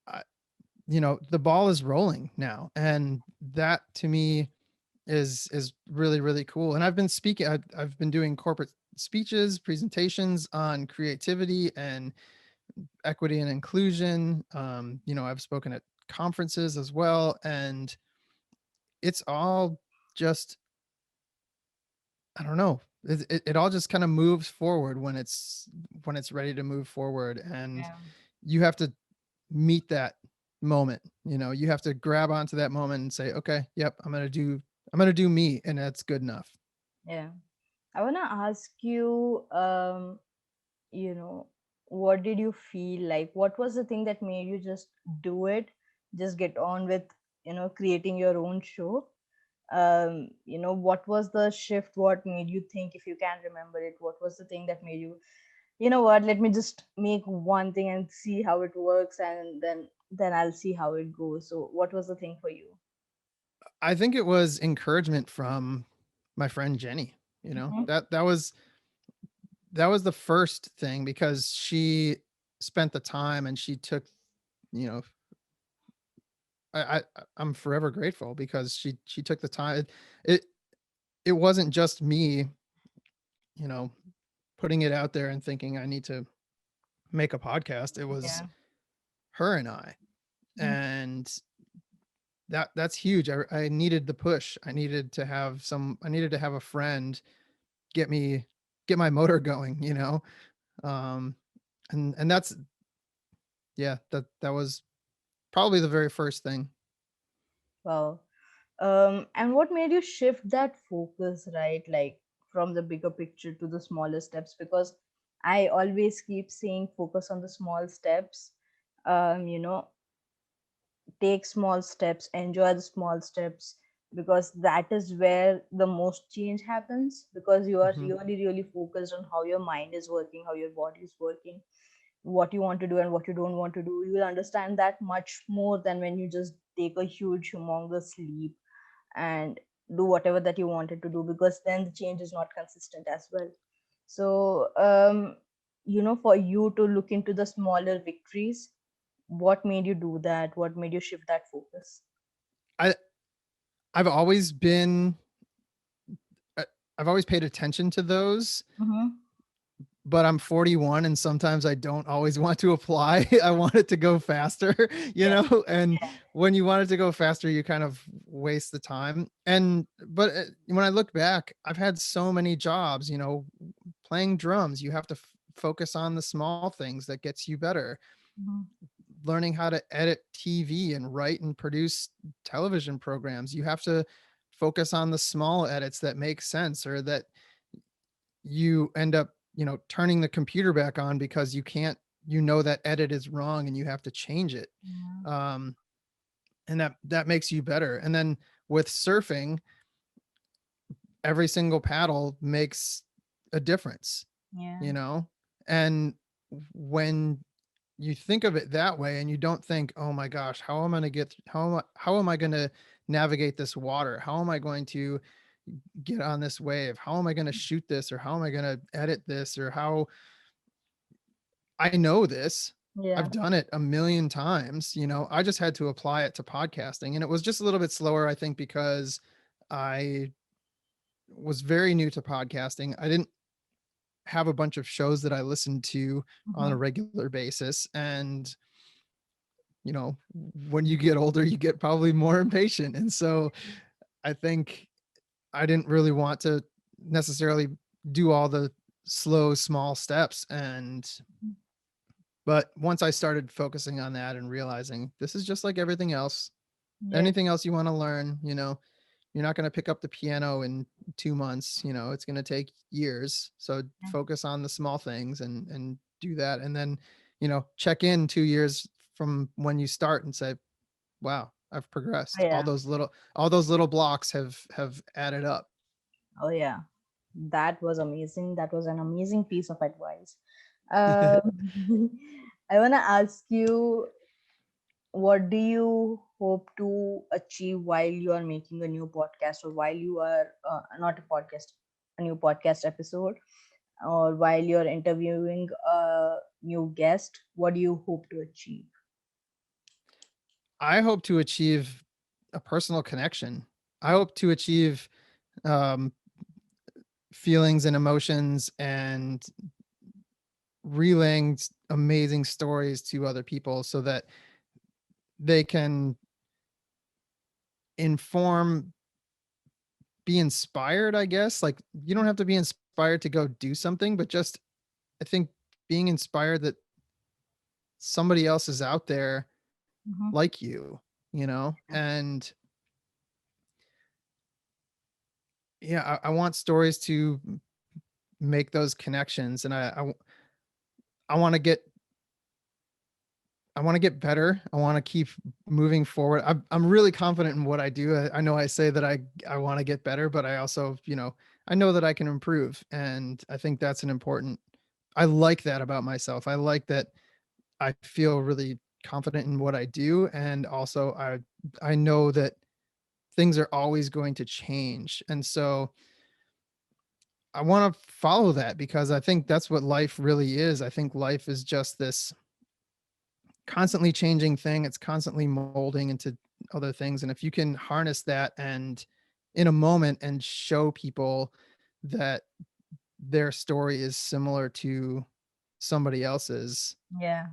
Speaker 1: I, the ball is rolling now, and that to me is really really cool. And I've been speaking, I've been doing corporate speeches, presentations on creativity and equity and inclusion. I've spoken at conferences as well, and it's all just, I don't know. It all just kind of moves forward when it's ready to move forward, and
Speaker 2: Yeah.
Speaker 1: you have to meet that moment. You have to grab onto that moment and say, okay, yep, I'm gonna do me, and that's good enough.
Speaker 2: Yeah. I wanna ask you, you know, what did you feel like? What was the thing that made you just do it, just get on with, creating your own show? What was the shift? What made you think, if you can remember it, what was the thing that made you, what, let me just make one thing and see how it works, and then I'll see how it goes. So what was the thing for you?
Speaker 1: I think it was encouragement from my friend Jenny.
Speaker 2: Hmm.
Speaker 1: That was the first thing, because she spent the time and she took, you know I'm forever grateful, because she took the time. It it wasn't just me, you know putting it out there and thinking I need to make a podcast. It was
Speaker 2: Yeah.
Speaker 1: her and I.
Speaker 2: Mhm.
Speaker 1: And that's huge. I needed the push. I needed to have a friend get me get my motor going, um and that's, yeah, that was probably the very first thing.
Speaker 2: Wow. And what made you shift that focus, right? Like from the bigger picture to the smaller steps? Because I always keep saying focus on the small steps. Um, you know, take small steps, enjoy the small steps, because that is where the most change happens. Because you are
Speaker 1: Mhm.
Speaker 2: really, really focused on how your mind is working, how your body is working, what you want to do and what you don't want to do. You will understand that much more than when you just take a huge, humongous leap and do whatever that you wanted to do, because then the change is not consistent as well. So for you to look into the smaller victories, what made you do that? What made you shift that focus?
Speaker 1: I I've always been I- I've always paid attention to those,
Speaker 2: Mm-hmm.
Speaker 1: but I'm 41 and sometimes I don't always want to apply. I want it to go faster,
Speaker 2: Yeah.
Speaker 1: and when you want it to go faster, you kind of waste the time. But when I look back, I've had so many jobs, playing drums. You have to focus on the small things that gets you better.
Speaker 2: Mm-hmm.
Speaker 1: Learning how to edit TV and write and produce television programs. You have to focus on the small edits that make sense, or that you end up, turning the computer back on because you can't, that edit is wrong and you have to change it.
Speaker 2: Yeah.
Speaker 1: Um, and that makes you better. And then with surfing, every single paddle makes a difference,
Speaker 2: Yeah.
Speaker 1: you know? And when you think of it that way, and you don't think, oh my gosh, how am I going to navigate this water? How am I going to get on this wave? How am I going to shoot this? Or how am I going to edit this? Or how I know this.
Speaker 2: Yeah.
Speaker 1: I've done it a million times, I just had to apply it to podcasting. And it was just a little bit slower, I think, because I was very new to podcasting. I didn't have a bunch of shows that I listened to on a
Speaker 2: Mm-hmm.
Speaker 1: regular basis. And, you know, when you get older, you get probably more impatient. And so I think I didn't really want to necessarily do all the slow, small steps. But once I started focusing on that and realizing this is just like everything else,
Speaker 2: Yeah.
Speaker 1: anything else you want to learn, you're not going to pick up the piano in 2 months, it's going to take years. So
Speaker 2: Yeah.
Speaker 1: focus on the small things and do that. And then, check in 2 years from when you start and say, wow, I've progressed.
Speaker 2: Yeah.
Speaker 1: All those little blocks have added up.
Speaker 2: Oh yeah. That was amazing. That was an amazing piece of advice. Um, I want to ask you, what do you hope to achieve while you are making a new podcast, or while you are not a podcast, a new podcast episode, or while you're interviewing a new guest? What do you hope to achieve?
Speaker 1: I hope to achieve a personal connection. I hope to achieve um, feelings and emotions and relaying amazing stories to other people so that they can inform, be inspired, I guess. Like, you don't have to be inspired to go do something, but just, I think, being inspired that somebody else is out there
Speaker 2: Mm-hmm.
Speaker 1: like you, and yeah, I want stories to make those connections, and I want to get I want to get better. I want to keep moving forward. I'm really confident in what I do. I know I say that I want to get better, but I also, I know that I can improve, and I think that's an important. I like that about myself. I like that I feel really confident in what I do, and also I know that things are always going to change, and so I want to follow that because I think that's what life really is. I think life is just this constantly changing thing. It's constantly molding into other things. And if you can harness that and in a moment and show people that their story is similar to somebody else's,
Speaker 2: Yeah.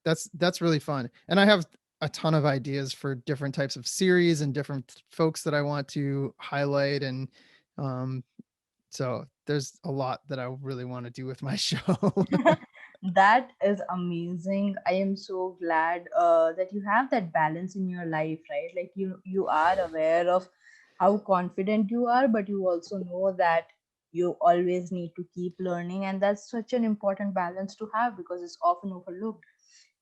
Speaker 1: that's really fun. And I have a ton of ideas for different types of series and different folks that I want to highlight. And um, so there's a lot that I really want to do with my show.
Speaker 2: That is amazing. I am so glad that you have that balance in your life, right? Like you are aware of how confident you are, but you also know that you always need to keep learning, and that's such an important balance to have because it's often overlooked.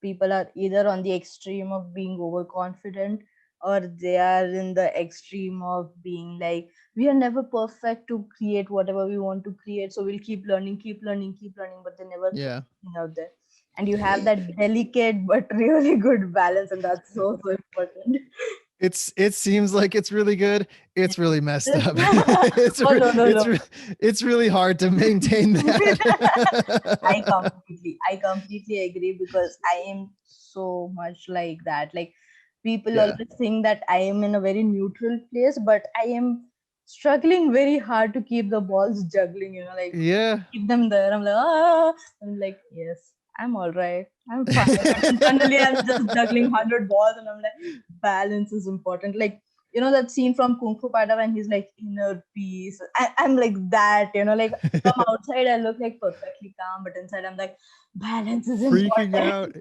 Speaker 2: People are either on the extreme of being overconfident, or they are in the extreme of being like, we are never perfect to create whatever we want to create, so we'll keep learning, keep learning, keep learning, but they never put
Speaker 1: Yeah.
Speaker 2: anything out there. And you have that delicate but really good balance, and that's so so important.
Speaker 1: It seems like it's really good. It's really messed up. it's
Speaker 2: Oh
Speaker 1: re-
Speaker 2: no, no,
Speaker 1: it's
Speaker 2: no.
Speaker 1: re- it's really hard to maintain that.
Speaker 2: I completely agree because I am so much like that. Like, people
Speaker 1: Yeah.
Speaker 2: always think that I am in a very neutral place, but I am struggling very hard to keep the balls juggling, like
Speaker 1: Yeah.
Speaker 2: keep them there. I'm like, ah, I'm like, yes, I'm all right. I'm fine. But internally, I'm just juggling 100 balls, and I'm like, balance is important. Like, that scene from Kung Fu Panda when he's like, inner peace. I'm like that, like from outside, I look like perfectly calm, but inside, I'm like, balance is
Speaker 1: Freaking
Speaker 2: important.
Speaker 1: out.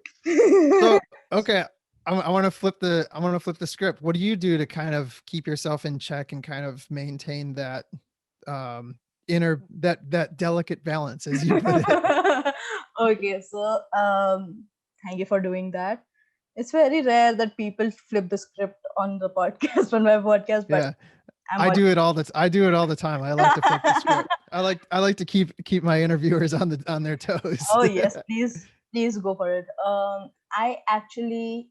Speaker 1: So, okay, I want to flip the script. What do you do to kind of keep yourself in check and kind of maintain that um that delicate balance, as you put it?
Speaker 2: Okay, so thank you for doing that. It's very rare that people flip the script on the podcast on my podcast, but
Speaker 1: Yeah.
Speaker 2: I'm
Speaker 1: I do it all the time. I like to flip the script. I like to keep my interviewers on their toes.
Speaker 2: Oh yes, please go for it. I actually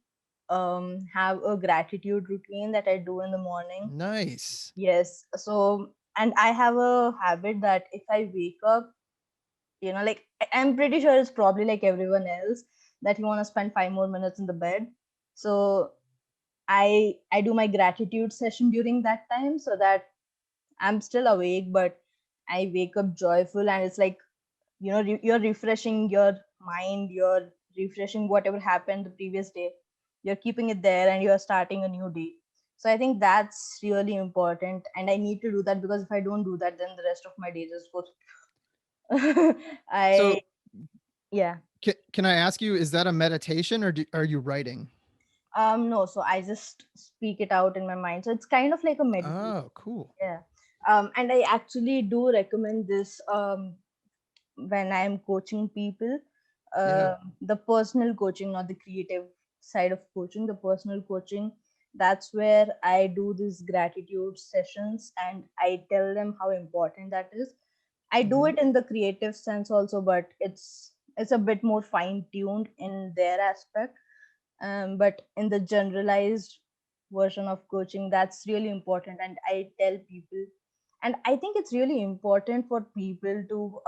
Speaker 2: have a gratitude routine that I do in the morning.
Speaker 1: Nice.
Speaker 2: Yes, so, and I have a habit that if I wake up, like, I'm pretty sure it's probably like everyone else, that you want to spend 5 more minutes in the bed. So I do my gratitude session during that time, so that I'm still awake, but I wake up joyful, and it's like, you're refreshing your mind, you're refreshing whatever happened the previous day, you're keeping it there, and you're starting a new day. So I think that's really important, and I need to do that, because if I don't do that, then the rest of my day just goes. I
Speaker 1: So
Speaker 2: Yeah.
Speaker 1: can I ask you, is that a meditation or are you writing?
Speaker 2: No, so I just speak it out in my mind, so it's kind of like a meditation.
Speaker 1: Oh, cool.
Speaker 2: Yeah. And I actually do recommend this when I'm coaching people,
Speaker 1: Yeah.
Speaker 2: the personal coaching, not the creative side of coaching, the personal coaching. That's where I do these gratitude sessions, and I tell them how important that is. I do
Speaker 1: Hmm.
Speaker 2: it in the creative sense also, but it's a bit more fine tuned in their aspect. But in the generalized version of coaching, that's really important. And I tell people, and I think it's really important for people to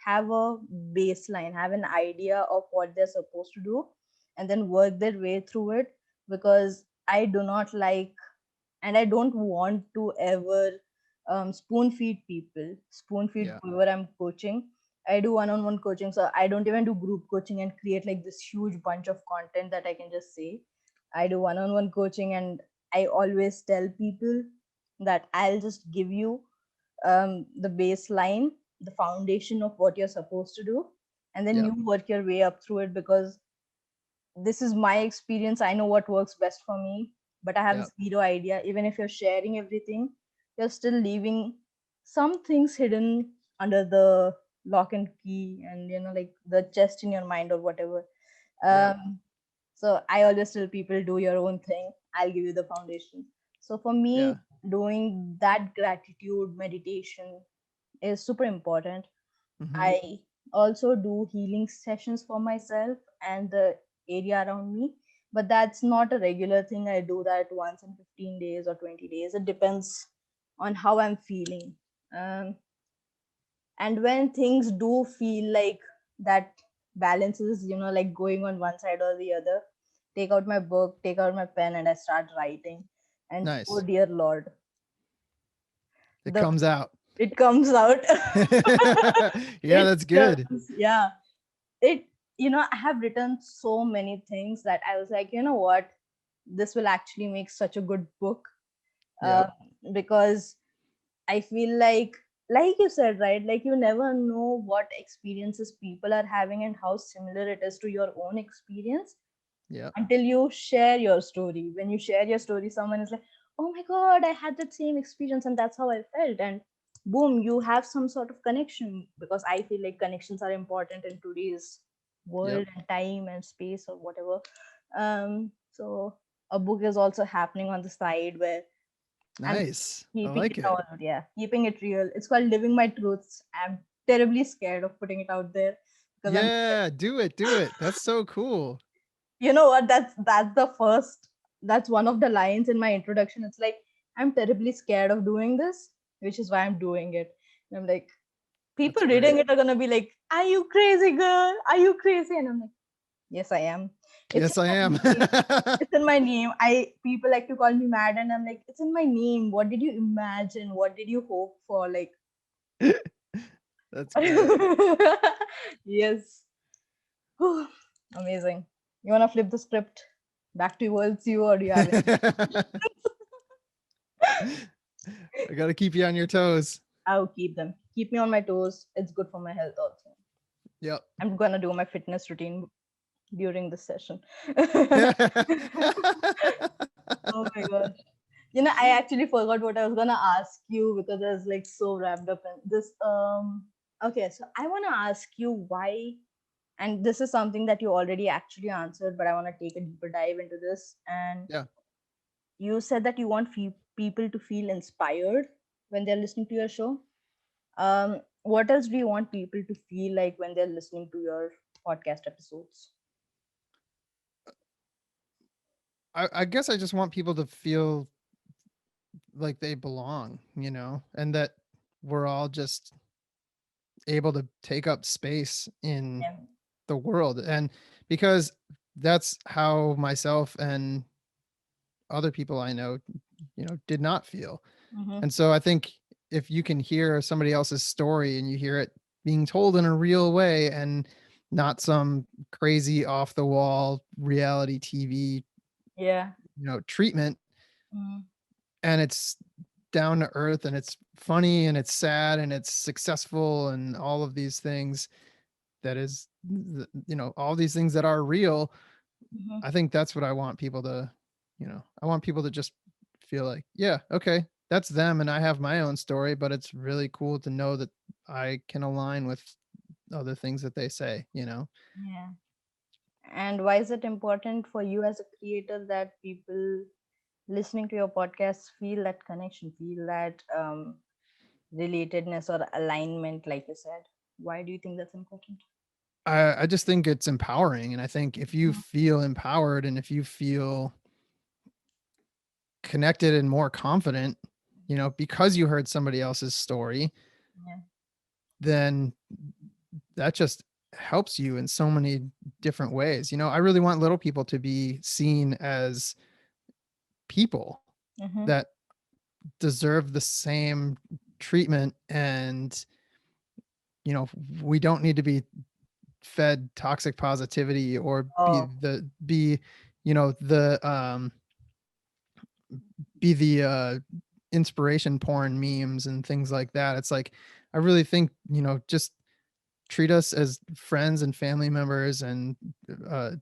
Speaker 2: have a baseline, have an idea of what they're supposed to do, and then work their way through it. Because I do not like, and I don't want to ever spoon feed people, spoon feed
Speaker 1: Yeah.
Speaker 2: whoever I'm coaching. I do one-on-one coaching, so I don't even do group coaching and create like this huge bunch of content that I can just say. I do one-on-one coaching, and I always tell people that I'll just give you the baseline, the foundation of what you're supposed to do, and then
Speaker 1: Yep.
Speaker 2: you work your way up through it. Because this is my experience, I know what works best for me, but I have
Speaker 1: Yep.
Speaker 2: zero idea. Even if you're sharing everything, you're still leaving some things hidden under the lock and key, and like the chest in your mind or whatever.
Speaker 1: Yep.
Speaker 2: So I always tell people, do your own thing, I'll give you the foundation. So for
Speaker 1: Yeah.
Speaker 2: me, doing that gratitude meditation is super important.
Speaker 1: Hmm.
Speaker 2: I also do healing sessions for myself and the area around me, but that's not a regular thing. I do that once in 15 days or 20 days. It depends on how I'm feeling. Um, and when things do feel like that balance is, like going on one side or the other, take out my book, take out my pen, and I start writing. And oh
Speaker 1: Nice.
Speaker 2: dear Lord,
Speaker 1: It
Speaker 2: the
Speaker 1: comes out.
Speaker 2: it comes out.
Speaker 1: Yeah,
Speaker 2: It
Speaker 1: that's good.
Speaker 2: does, yeah. It I have written so many things that I was like, you know what, this will actually make such a good book. uh,
Speaker 1: Yep.
Speaker 2: because I feel like you said, right, like you never know what experiences people are having and how similar it is to your own experience
Speaker 1: Yep.
Speaker 2: until you share your story. When you share your story, someone is like, oh my god, I had that same experience and that's how I felt. And boom, you have some sort of connection. Because I feel like connections are important in today's
Speaker 1: Yep.
Speaker 2: world and time and space or whatever. So a book is also happening on the side where I'm
Speaker 1: Nice. I
Speaker 2: keeping
Speaker 1: like
Speaker 2: it
Speaker 1: it.
Speaker 2: all, yeah, keeping it real. It's called Living My Truths. I'm terribly scared of putting it out there because I'm
Speaker 1: Yeah, do it. Do it. That's so cool.
Speaker 2: you know what, that's the first, that's one of the lines in my introduction. It's like, I'm terribly scared of doing this, which is why I'm doing it. And I'm like,
Speaker 1: That's
Speaker 2: people reading
Speaker 1: great.
Speaker 2: it are gonna be like, are you crazy, girl, are you crazy? And I'm like, yes, I am. It's
Speaker 1: Yes,
Speaker 2: in
Speaker 1: I
Speaker 2: my
Speaker 1: am.
Speaker 2: name. It's in my name. I People like to call me mad, and I'm like, it's in my name. What did you imagine? What did you hope for? Like,
Speaker 1: That's great.
Speaker 2: yes. Whew, amazing. You wanna flip the script back towards you, or do you have any?
Speaker 1: I got to keep you on your toes.
Speaker 2: I'll keep them. Keep me on my toes. It's good for my health also.
Speaker 1: Yep.
Speaker 2: I'm gonna do my fitness routine during this session. Oh my gosh. I actually forgot what I was gonna ask you because I was like so wrapped up in this. Okay, so I wanna ask you why, and this is something that you already actually answered, but I wanna take a deeper dive into this. And
Speaker 1: Yeah.
Speaker 2: you said that you want people to feel inspired when they're listening to your show. What else do you want people to feel like when they're listening to your podcast episodes?
Speaker 1: I guess I just want people to feel like they belong, and that we're all just able to take up space in
Speaker 2: Yeah.
Speaker 1: the world. And because that's how myself and other people I know, did not feel.
Speaker 2: Mm-hmm.
Speaker 1: And so I think if you can hear somebody else's story and you hear it being told in a real way and not some crazy off the wall reality TV,
Speaker 2: Yeah.
Speaker 1: treatment,
Speaker 2: Mm-hmm.
Speaker 1: and it's down to earth and it's funny and it's sad and it's successful and all of these things, that is, all these things that are real.
Speaker 2: Mm-hmm.
Speaker 1: I think that's what I want people to, I want people to just feel like, yeah, okay, that's them and I have my own story, but it's really cool to know that I can align with other things that they say.
Speaker 2: Yeah. And why is it important for you as a creator that people listening to your podcast feel that connection, feel that relatedness or alignment, like you said? Why do you think that's important?
Speaker 1: I just think it's empowering. And I think if you
Speaker 2: Mhm.
Speaker 1: feel empowered and if you feel connected and more confident, because you heard somebody else's story,
Speaker 2: Yeah.
Speaker 1: then that just helps you in so many different ways. I really want little people to be seen as people
Speaker 2: Mm-hmm.
Speaker 1: that deserve the same treatment, and you know we don't need to be fed toxic positivity or
Speaker 2: Oh,
Speaker 1: the be the inspiration porn memes and things like that. It's like I really think just treat us as friends and family members and uh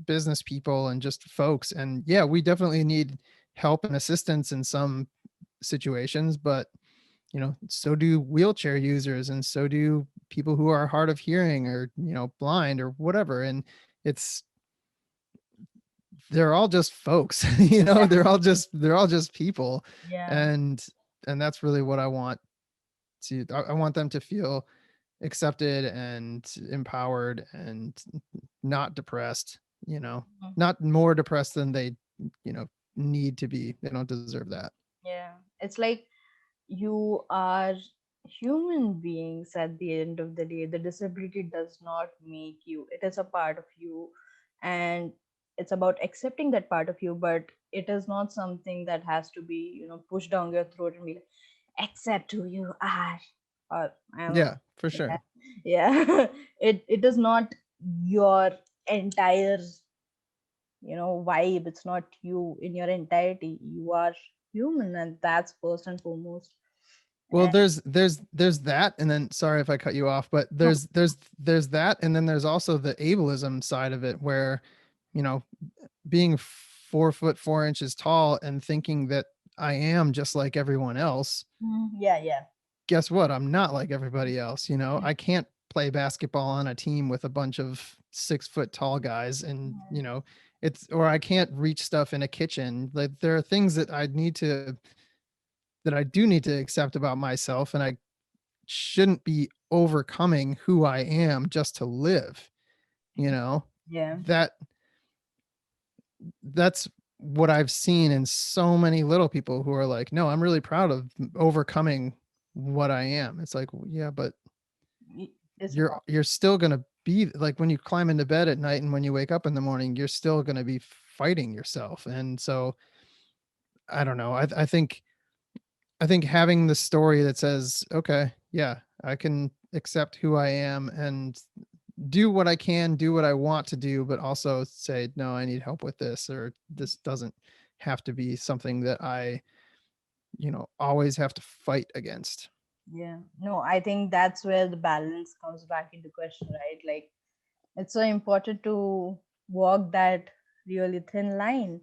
Speaker 1: business people and just folks. And yeah, we definitely need help and assistance in some situations, but so do wheelchair users, and so do people who are hard of hearing or blind or whatever. And it's they're all just folks. They're all just people.
Speaker 2: yeah.
Speaker 1: And that's really what I want them to feel accepted and empowered and not depressed, you know,
Speaker 2: Mhm.
Speaker 1: not more depressed than they, you know, need to be. They don't deserve that.
Speaker 2: Yeah. It's like you are human beings at the end of the day. The disability does not make you, it is a part of you. And it's about accepting that part of you, but it is not something that has to be, pushed down your throat and be like, accept who you are. Or I'm a,
Speaker 1: Yeah, for
Speaker 2: yeah.
Speaker 1: sure.
Speaker 2: Yeah. It is not your entire, vibe. It's not you in your entirety. You are human, and that's first and foremost.
Speaker 1: Well,
Speaker 2: And
Speaker 1: there's that, and then sorry if I cut you off, but
Speaker 2: no,
Speaker 1: there's that, and then there's also the ableism side of it, where you know being 4 foot 4 inches tall and thinking that I am just like everyone else.
Speaker 2: yeah, yeah.
Speaker 1: Guess what? I'm not like everybody else. I can't play basketball on a team with a bunch of 6 foot tall guys, and it's or I can't reach stuff in a kitchen. Like there are things that I do need to accept about myself, and I shouldn't be overcoming who I am just to live, you know?
Speaker 2: Yeah,
Speaker 1: That that's what I've seen in so many little people who are like, "No, I'm really proud of overcoming what I am." It's like, "Well, yeah, but
Speaker 2: it's
Speaker 1: you're still going to be like when you climb into bed at night and when you wake up in the morning, you're still going to be fighting yourself." And so I don't know. I think having the story that says, "Okay, yeah, I can accept who I am and do what I can, do what I want to do, but also say, no, I need help with this, or this doesn't have to be something that I, always have to fight against."
Speaker 2: yeah. No, I think that's where the balance comes back into question, right? Like it's so important to walk that really thin line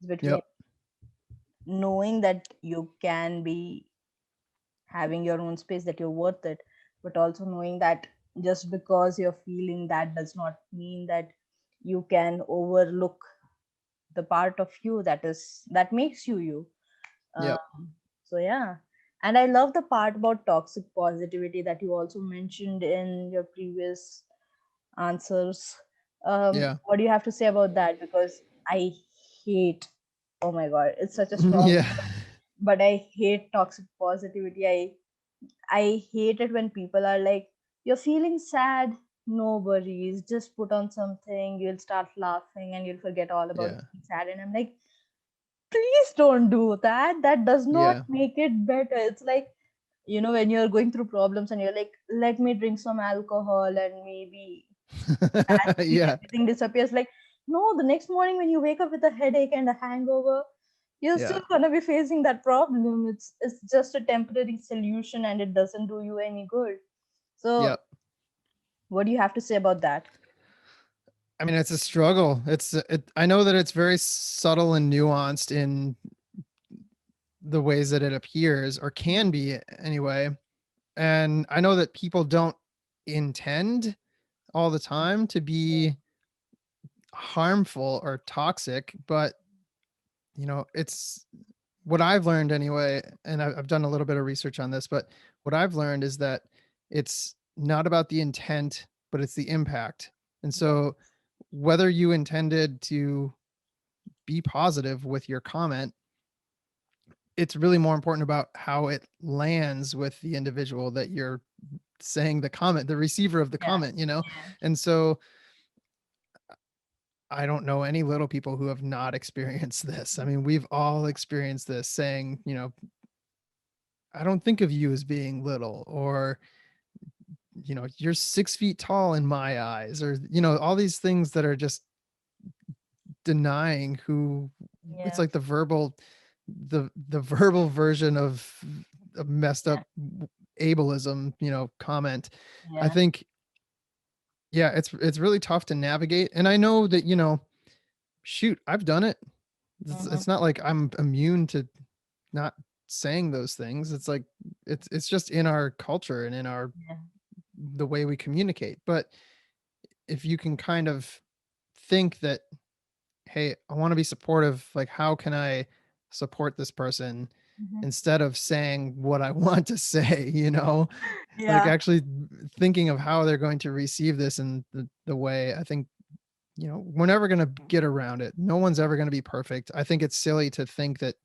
Speaker 2: between
Speaker 1: Yep.
Speaker 2: knowing that you can be having your own space, that you're worth it, but also knowing that just because you're feeling that does not mean that you can overlook the part of you that makes you.
Speaker 1: Yep.
Speaker 2: So yeah, and I love the part about toxic positivity that you also mentioned in your previous answers.
Speaker 1: Yeah.
Speaker 2: What do you have to say about that? Because I hate, oh my god, it's such a strong
Speaker 1: Yeah.
Speaker 2: word, but I hate toxic positivity. I hate it when people are like, you're feeling sad, no worries, just put on something, you'll start laughing and you'll forget all about
Speaker 1: Yeah.
Speaker 2: being sad. And I'm like, please don't do that. That does not
Speaker 1: Yeah.
Speaker 2: make it better. It's like, when you're going through problems and you're like, let me drink some alcohol and maybe magically
Speaker 1: Yeah.
Speaker 2: everything disappears. Like, no, the next morning when you wake up with a headache and a hangover, you're
Speaker 1: Yeah.
Speaker 2: still gonna be facing that problem. It's just a temporary solution and it doesn't do you any good. So
Speaker 1: Yep.
Speaker 2: what do you have to say about that?
Speaker 1: I mean, it's a struggle. I know that it's very subtle and nuanced in the ways that it appears, or can be anyway. And I know that people don't intend all the time to be harmful or toxic, but it's what I've learned anyway. And I've done a little bit of research on this, but what I've learned is that it's not about the intent but it's the impact. And
Speaker 2: Yeah.
Speaker 1: so whether you intended to be positive with your comment, it's really more important about how it lands with the individual that you're saying the comment, the receiver of the
Speaker 2: Yeah.
Speaker 1: comment, you know?
Speaker 2: Yeah.
Speaker 1: And so I don't know any little people who have not experienced this. I mean, we've all experienced this saying, I don't think of you as being little, or, you're 6 feet tall in my eyes, or, all these things that are just denying who it's
Speaker 2: Yeah.
Speaker 1: like the verbal version of a messed
Speaker 2: Yeah.
Speaker 1: up ableism, comment. I
Speaker 2: Yeah.
Speaker 1: think, yeah, it's really tough to navigate. And I know that, shoot, I've done it.
Speaker 2: Mm-hmm.
Speaker 1: It's not like I'm immune to not saying those things. It's like it's just in our culture and in our
Speaker 2: Yeah.
Speaker 1: the way we communicate. But if you can kind of think that, hey, I want to be supportive, like how can I support this person
Speaker 2: Mm-hmm.
Speaker 1: instead of saying what I want to say, like
Speaker 2: Yeah.
Speaker 1: actually thinking of how they're going to receive this in the way. I think, we're never going to get around it. No one's ever going to be perfect. I think it's silly to think that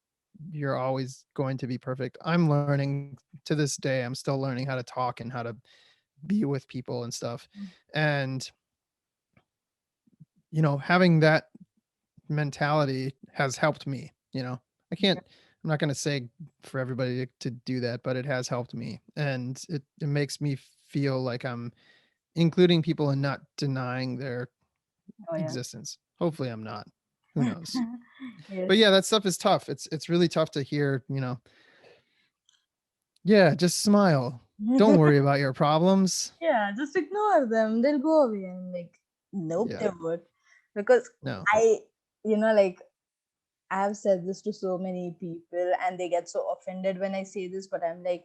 Speaker 1: you're always going to be perfect. I'm learning to this day. I'm still learning how to talk and how to be with people and stuff. And, having that mentality has helped me. I can't, I'm not going to say for everybody to do that, but it has helped me. And it makes me feel like I'm including people and not denying their
Speaker 2: Oh yeah.
Speaker 1: existence. Hopefully I'm not. Who knows? But
Speaker 2: Yes.
Speaker 1: yeah, that stuff is tough. It's really tough to hear, yeah, just smile. Don't worry about your problems.
Speaker 2: Yeah, just ignore them. They'll go away. And like, nope,
Speaker 1: Yeah.
Speaker 2: they would. Because
Speaker 1: No.
Speaker 2: I, like, I have said this to so many people and they get so offended when I say this, but I'm like,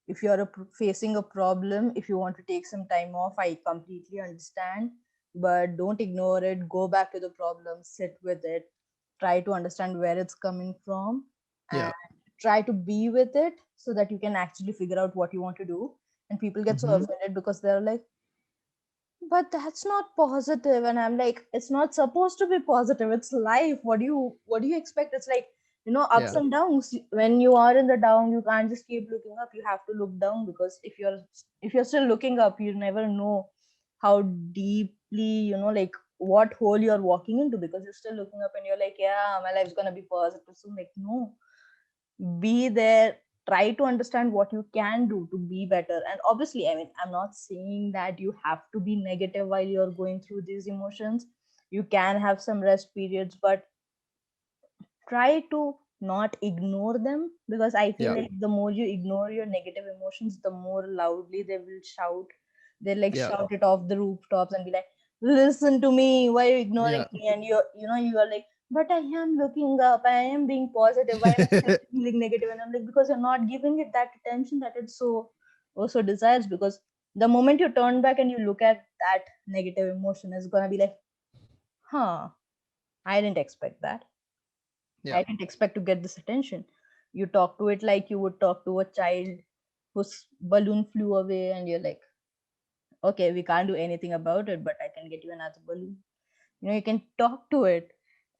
Speaker 2: if you're facing a problem, if you want to take some time off, I completely understand. But don't ignore it. Go back to the problem, sit with it, try to understand where it's coming from,
Speaker 1: Yeah.
Speaker 2: and try to be with it so that you can actually figure out what you want to do. And people get so
Speaker 1: Mhm.
Speaker 2: offended because they're like, but that's not positive. And I'm like, it's not supposed to be positive. It's life. What do you expect? It's like, ups
Speaker 1: Yeah.
Speaker 2: and downs. When you are in the down, you can't just keep looking up. You have to look down, because if you're still looking up, you never know how deeply, like what hole you're walking into, because you're still looking up and you're like, yeah, my life's gonna be positive. So like, no, be there, try to understand what you can do to be better. And obviously, I mean, I'm not saying that you have to be negative while you're going through these emotions. You can have some rest periods, but try to not ignore them, because I feel
Speaker 1: Yeah.
Speaker 2: like the more you ignore your negative emotions, the more loudly they will shout. They like
Speaker 1: Yeah.
Speaker 2: shout it off the rooftops and be like, listen to me, why are you ignoring
Speaker 1: Yeah.
Speaker 2: me? And you are like, but I am looking up, I am being positive, why am I still feeling negative? And I'm like, because you're not giving it that attention that it so also desires. Because the moment you turn back and you look at that negative emotion, it's gonna be like, huh, I didn't expect that.
Speaker 1: Yeah.
Speaker 2: I didn't expect to get this attention. You talk to it like you would talk to a child whose balloon flew away, and you're like, okay, we can't do anything about it, but I can get you another balloon. You can talk to it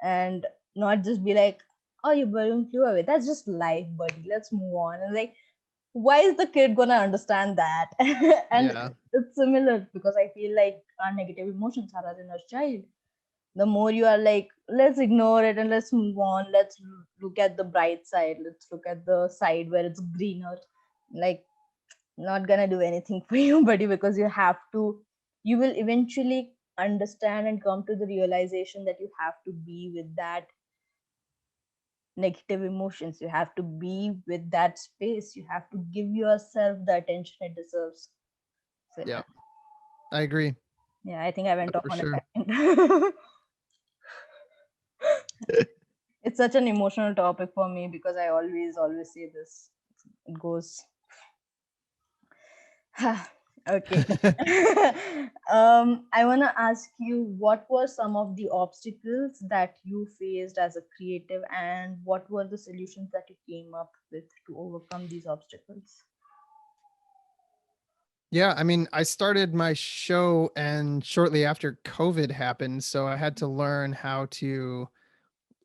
Speaker 2: and not just be like, oh, your balloon flew away. That's just life, buddy. Let's move on. And like, why is the kid gonna understand that? And
Speaker 1: Yeah.
Speaker 2: it's similar, because I feel like our negative emotions are our inner child. The more you are like, let's ignore it and let's move on, let's look at the bright side, let's look at the side where it's greener, like, not gonna do anything for you, buddy, because you will eventually understand and come to the realization that you have to be with that negative emotions, you have to be with that space, you have to give yourself the attention it deserves. So
Speaker 1: Yeah.
Speaker 2: yeah,
Speaker 1: I agree.
Speaker 2: yeah, I think I went off
Speaker 1: For
Speaker 2: on a
Speaker 1: sure.
Speaker 2: tangent. It's such an emotional topic for me, because I always say this. It goes, okay. I want to ask you, what were some of the obstacles that you faced as a creative, and what were the solutions that you came up with to overcome these obstacles?
Speaker 1: Yeah, I mean, I started my show and shortly after COVID happened, so I had to learn how to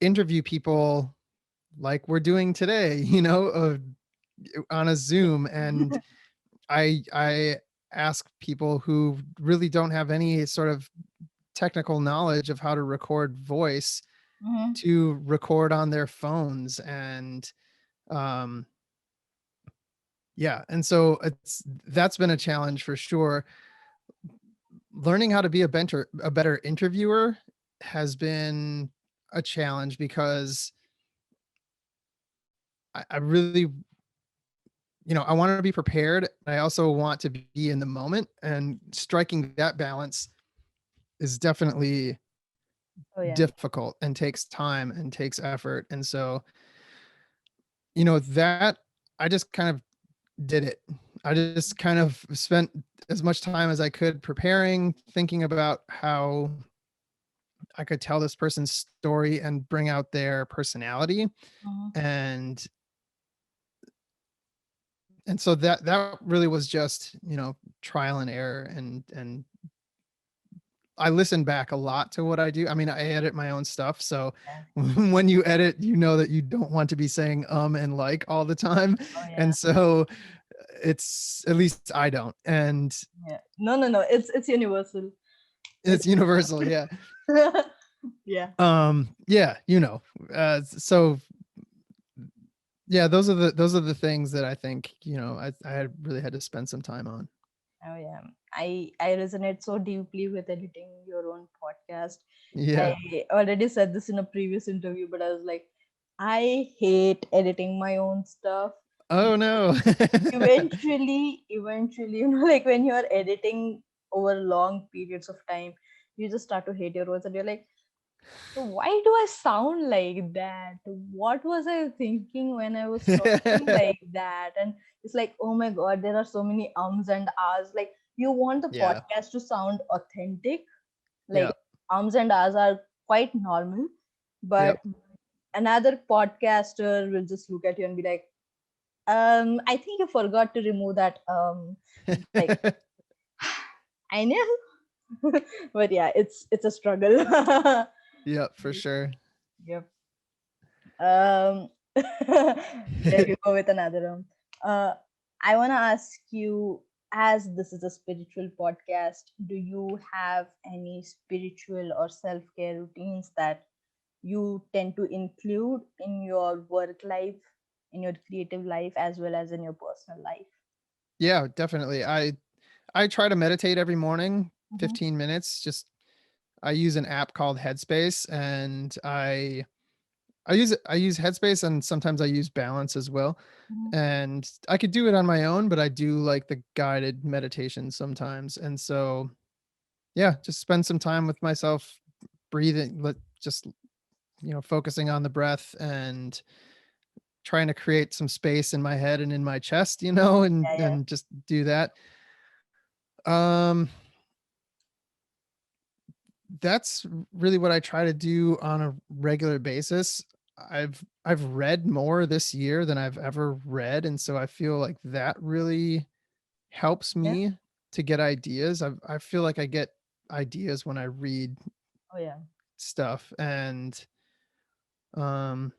Speaker 1: interview people like we're doing today, on a Zoom. And I ask people who really don't have any sort of technical knowledge of how to record voice
Speaker 2: Mm-hmm.
Speaker 1: to record on their phones. And um yeah, and so that's been a challenge for sure. Learning how to be a better interviewer has been a challenge because I really, I want to be prepared. I also want to be in the moment, and striking that balance is definitely
Speaker 2: Oh yeah.
Speaker 1: difficult and takes time and takes effort. And so, that I just kind of did it. I just kind of spent as much time as I could preparing, thinking about how I could tell this person's story and bring out their personality.
Speaker 2: Mm-hmm.
Speaker 1: And so that really was just, trial and error. And I listen back a lot to what I do. I mean, I edit my own stuff, so
Speaker 2: Yeah.
Speaker 1: when you edit, you know that you don't want to be saying and like all the time.
Speaker 2: Oh yeah.
Speaker 1: And so it's, at least I don't. And
Speaker 2: Yeah. No, no, no. It's universal. It's
Speaker 1: it's universal, yeah.
Speaker 2: yeah.
Speaker 1: Yeah, so yeah, those are the things that I think, I had really had to spend some time on.
Speaker 2: Oh yeah. I resonate so deeply with editing your own podcast.
Speaker 1: Yeah.
Speaker 2: I already said this in a previous interview, but I was like, I hate editing my own stuff.
Speaker 1: Oh no.
Speaker 2: Eventually, like when you are editing over long periods of time, you just start to hate your words, and you're like, why do I sound like that? What was I thinking when I was talking like that? And it's like, oh my god, there are so many ums and ahs. Like, you want the
Speaker 1: Yeah.
Speaker 2: podcast to sound authentic. Like,
Speaker 1: Yep.
Speaker 2: ums and ahs are quite normal, but
Speaker 1: Yep.
Speaker 2: another podcaster will just look at you and be like, I think you forgot to remove that. Like, I know, but yeah, it's a struggle.
Speaker 1: Yep, for sure.
Speaker 2: Yep. Um, there you go with another one. Uh, I want to ask you, as this is a spiritual podcast, do you have any spiritual or self care routines that you tend to include in your work life, in your creative life, as well as in your personal life?
Speaker 1: Yeah, definitely. I try to meditate every morning,
Speaker 2: Mm-hmm.
Speaker 1: 15 minutes. Just I use an app called Headspace, and I use Headspace, and sometimes I use Balance as well.
Speaker 2: Mm-hmm.
Speaker 1: And I could do it on my own, but I do like the guided meditation sometimes. And so, yeah, just spend some time with myself, breathing, just, focusing on the breath and trying to create some space in my head and in my chest, and
Speaker 2: Yeah, yeah,
Speaker 1: just do that. Um that's really what I try to do on a regular basis. I've read more this year than I've ever read, and so I feel like that really helps
Speaker 2: yeah.
Speaker 1: me to get ideas. I feel like I get ideas when I read
Speaker 2: Oh, yeah.
Speaker 1: stuff. And um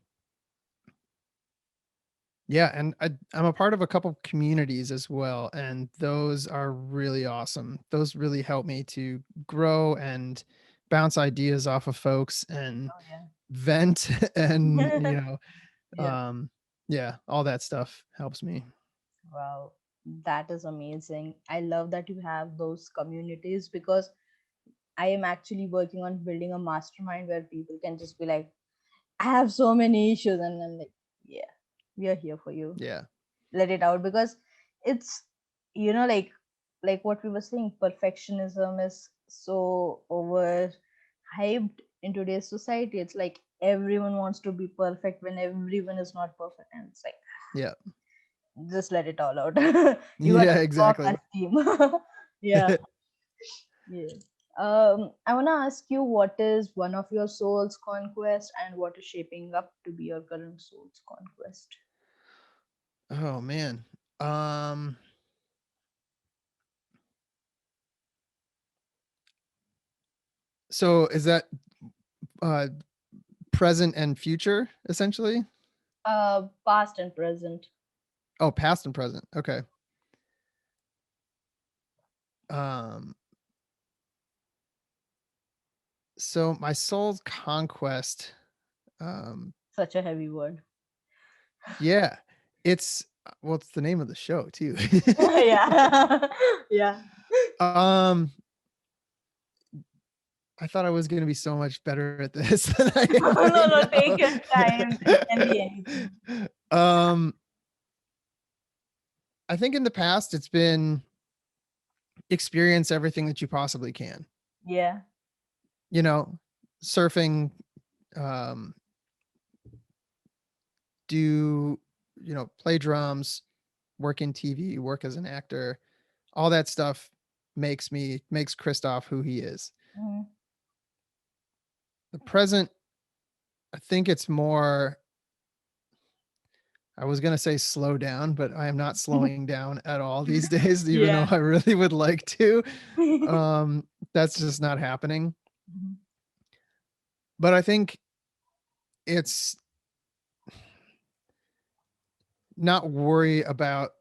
Speaker 1: yeah, and I'm a part of a couple communities as well, and those are really awesome. Those really help me to grow and bounce ideas off of folks and
Speaker 2: Oh,
Speaker 1: vent and,
Speaker 2: yeah. Yeah.
Speaker 1: yeah, all that stuff helps me.
Speaker 2: Wow, that is amazing. I love that you have those communities because I am actually working on building a mastermind where people can just be like, I have so many issues, and I'm like, yeah, we are here for you.
Speaker 1: Yeah.
Speaker 2: Let it out because it's, like what we were saying, perfectionism is so over hyped in today's society. It's like everyone wants to be perfect when everyone is not perfect, and it's like,
Speaker 1: Yeah.
Speaker 2: just let it all out. You got
Speaker 1: Yeah,
Speaker 2: rock our
Speaker 1: exactly.
Speaker 2: team. Yeah, yeah. I want to ask you, what is one of your soul's conquest, and what is shaping up to be your current soul's conquest?
Speaker 1: Oh man. Um So is that uh present and future essentially?
Speaker 2: Past and present.
Speaker 1: Oh, past and present. Okay. Um so my soul's conquest, um
Speaker 2: Such a heavy word.
Speaker 1: yeah, it's well, it's the name of the show too.
Speaker 2: Yeah. Yeah.
Speaker 1: um I thought I was going to be so much better at this than I am
Speaker 2: No, no, no. Take your time. It can be anything.
Speaker 1: right now. I think in the past it's been experience everything that you possibly can.
Speaker 2: Yeah.
Speaker 1: You know, surfing, um, do, play drums, work in TV, work as an actor, all that stuff makes Christophe who he is.
Speaker 2: Mm-hmm.
Speaker 1: The present, I think it's more, I was going to say slow down, but I am not slowing down at all these days, even though
Speaker 2: Yeah.
Speaker 1: I really would like to. That's just not happening.
Speaker 2: Mhm.
Speaker 1: But I think it's not worry about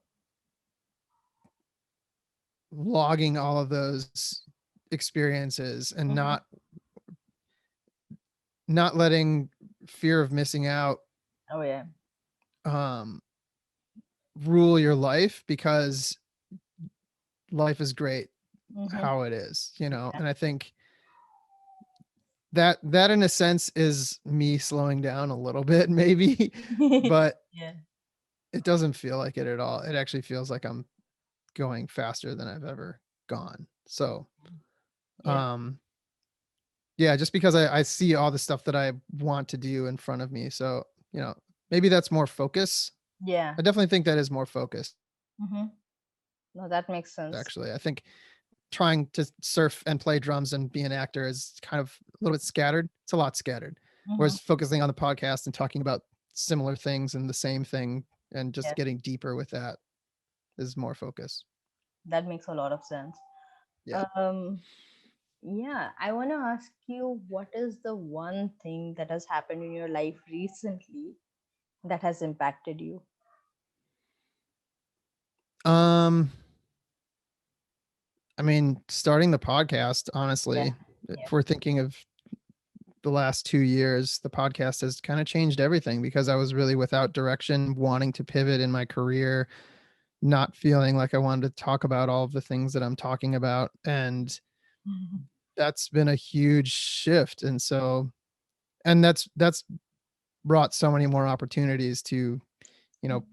Speaker 1: logging all of those experiences and
Speaker 2: Mhm.
Speaker 1: not letting fear of missing out
Speaker 2: Oh yeah.
Speaker 1: um rule your life, because life is great
Speaker 2: Mhm.
Speaker 1: how it is,
Speaker 2: Yeah.
Speaker 1: and I think that in a sense is me slowing down a little bit maybe, but
Speaker 2: Yeah.
Speaker 1: it doesn't feel like it at all. It actually feels like I'm going faster than I've ever gone. So
Speaker 2: Yeah.
Speaker 1: um yeah, just because I see all the stuff that I want to do in front of me. So, maybe that's more focus.
Speaker 2: Yeah.
Speaker 1: I definitely think that is more focused,
Speaker 2: Mhm. No, that makes sense.
Speaker 1: actually. I think trying to surf and play drums and be an actor is kind of a little bit scattered. It's a lot scattered.
Speaker 2: Mhm.
Speaker 1: Whereas focusing on the podcast and talking about similar things and the same thing and just
Speaker 2: Yes,
Speaker 1: getting deeper with that is more focus.
Speaker 2: that makes a lot of sense.
Speaker 1: Yeah.
Speaker 2: Um, yeah, I want to ask you, what is the one thing that has happened in your life recently that has impacted you?
Speaker 1: Um, I mean, starting the podcast,
Speaker 2: Yeah.
Speaker 1: honestly,
Speaker 2: Yeah.
Speaker 1: if we're thinking of the last 2 years, the podcast has kind of changed everything, because I was really without direction, wanting to pivot in my career, not feeling like I wanted to talk about all of the things that I'm talking about. And that's been a huge shift. And so, and that's brought so many more opportunities to, you know,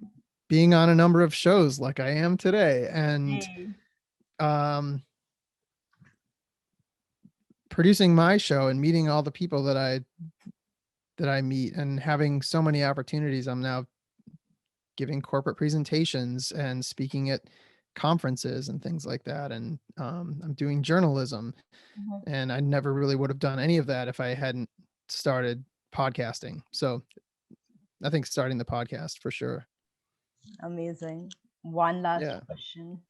Speaker 1: being on a number of shows like I am today, and
Speaker 2: Hey.
Speaker 1: um producing my show and meeting all the people that I meet, and having so many opportunities. I'm now giving corporate presentations and speaking at conferences and things like that. And I'm doing journalism,
Speaker 2: Mhm.
Speaker 1: and I never really would have done any of that if I hadn't started podcasting. So I think starting the podcast for sure.
Speaker 2: Amazing. One last
Speaker 1: Yeah.
Speaker 2: question.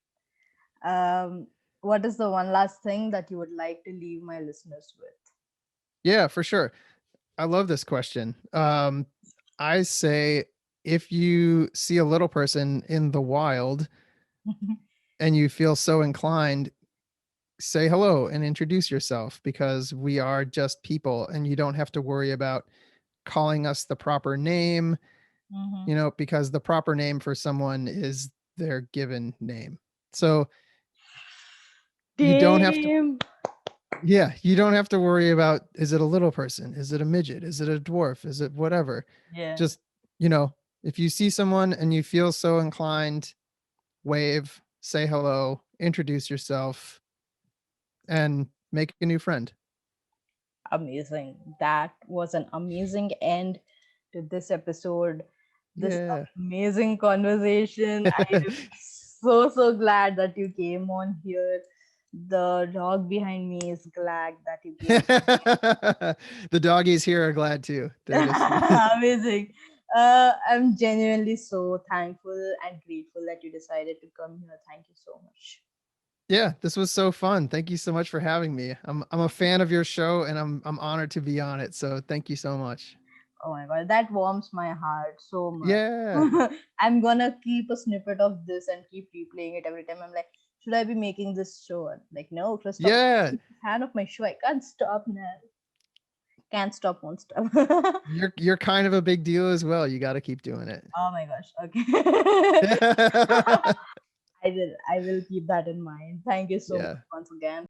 Speaker 2: Um, what is the one last thing that you would like to leave my listeners
Speaker 1: Yeah, for sure. I love this question. I say, if you see a little person in the wild
Speaker 2: with?
Speaker 1: and you feel so inclined, say hello and introduce yourself, because we are just people and you don't have to worry about calling us the proper name,
Speaker 2: Hmm.
Speaker 1: because the proper name for someone is their given name. So you don't have to,
Speaker 2: Damn.
Speaker 1: yeah, you don't have to worry about, is it a little person? Is it a midget? Is it a dwarf? Is it whatever?
Speaker 2: Yeah.
Speaker 1: Just, if you see someone and you feel so inclined, wave, say hello, introduce yourself, and make a new friend.
Speaker 2: Amazing. That was an amazing end to this episode. This
Speaker 1: Yeah.
Speaker 2: amazing conversation. I'm so, so glad that you came on here. The dog behind me is glad that you came.
Speaker 1: The doggies here are glad too. They're listening.
Speaker 2: Amazing. I'm genuinely so thankful and grateful that you decided to come here. Thank you so much.
Speaker 1: Yeah, this was so fun. Thank you so much for having me. I'm a fan of your show, and I'm honored to be on it. So thank you so much.
Speaker 2: Oh my god, that warms my heart so
Speaker 1: Yeah.
Speaker 2: much. I'm gonna keep a snippet of this and keep replaying it every time. I'm like, should I be making this show? Like, no, Christoph,
Speaker 1: Yeah.
Speaker 2: I'm a fan of my show. I can't stop now. Can't stop, won't stop.
Speaker 1: You're kind of a big deal as well. You got to keep doing it.
Speaker 2: Oh my gosh. Okay. I will keep that in mind. Thank you so much
Speaker 1: Yeah.
Speaker 2: once again.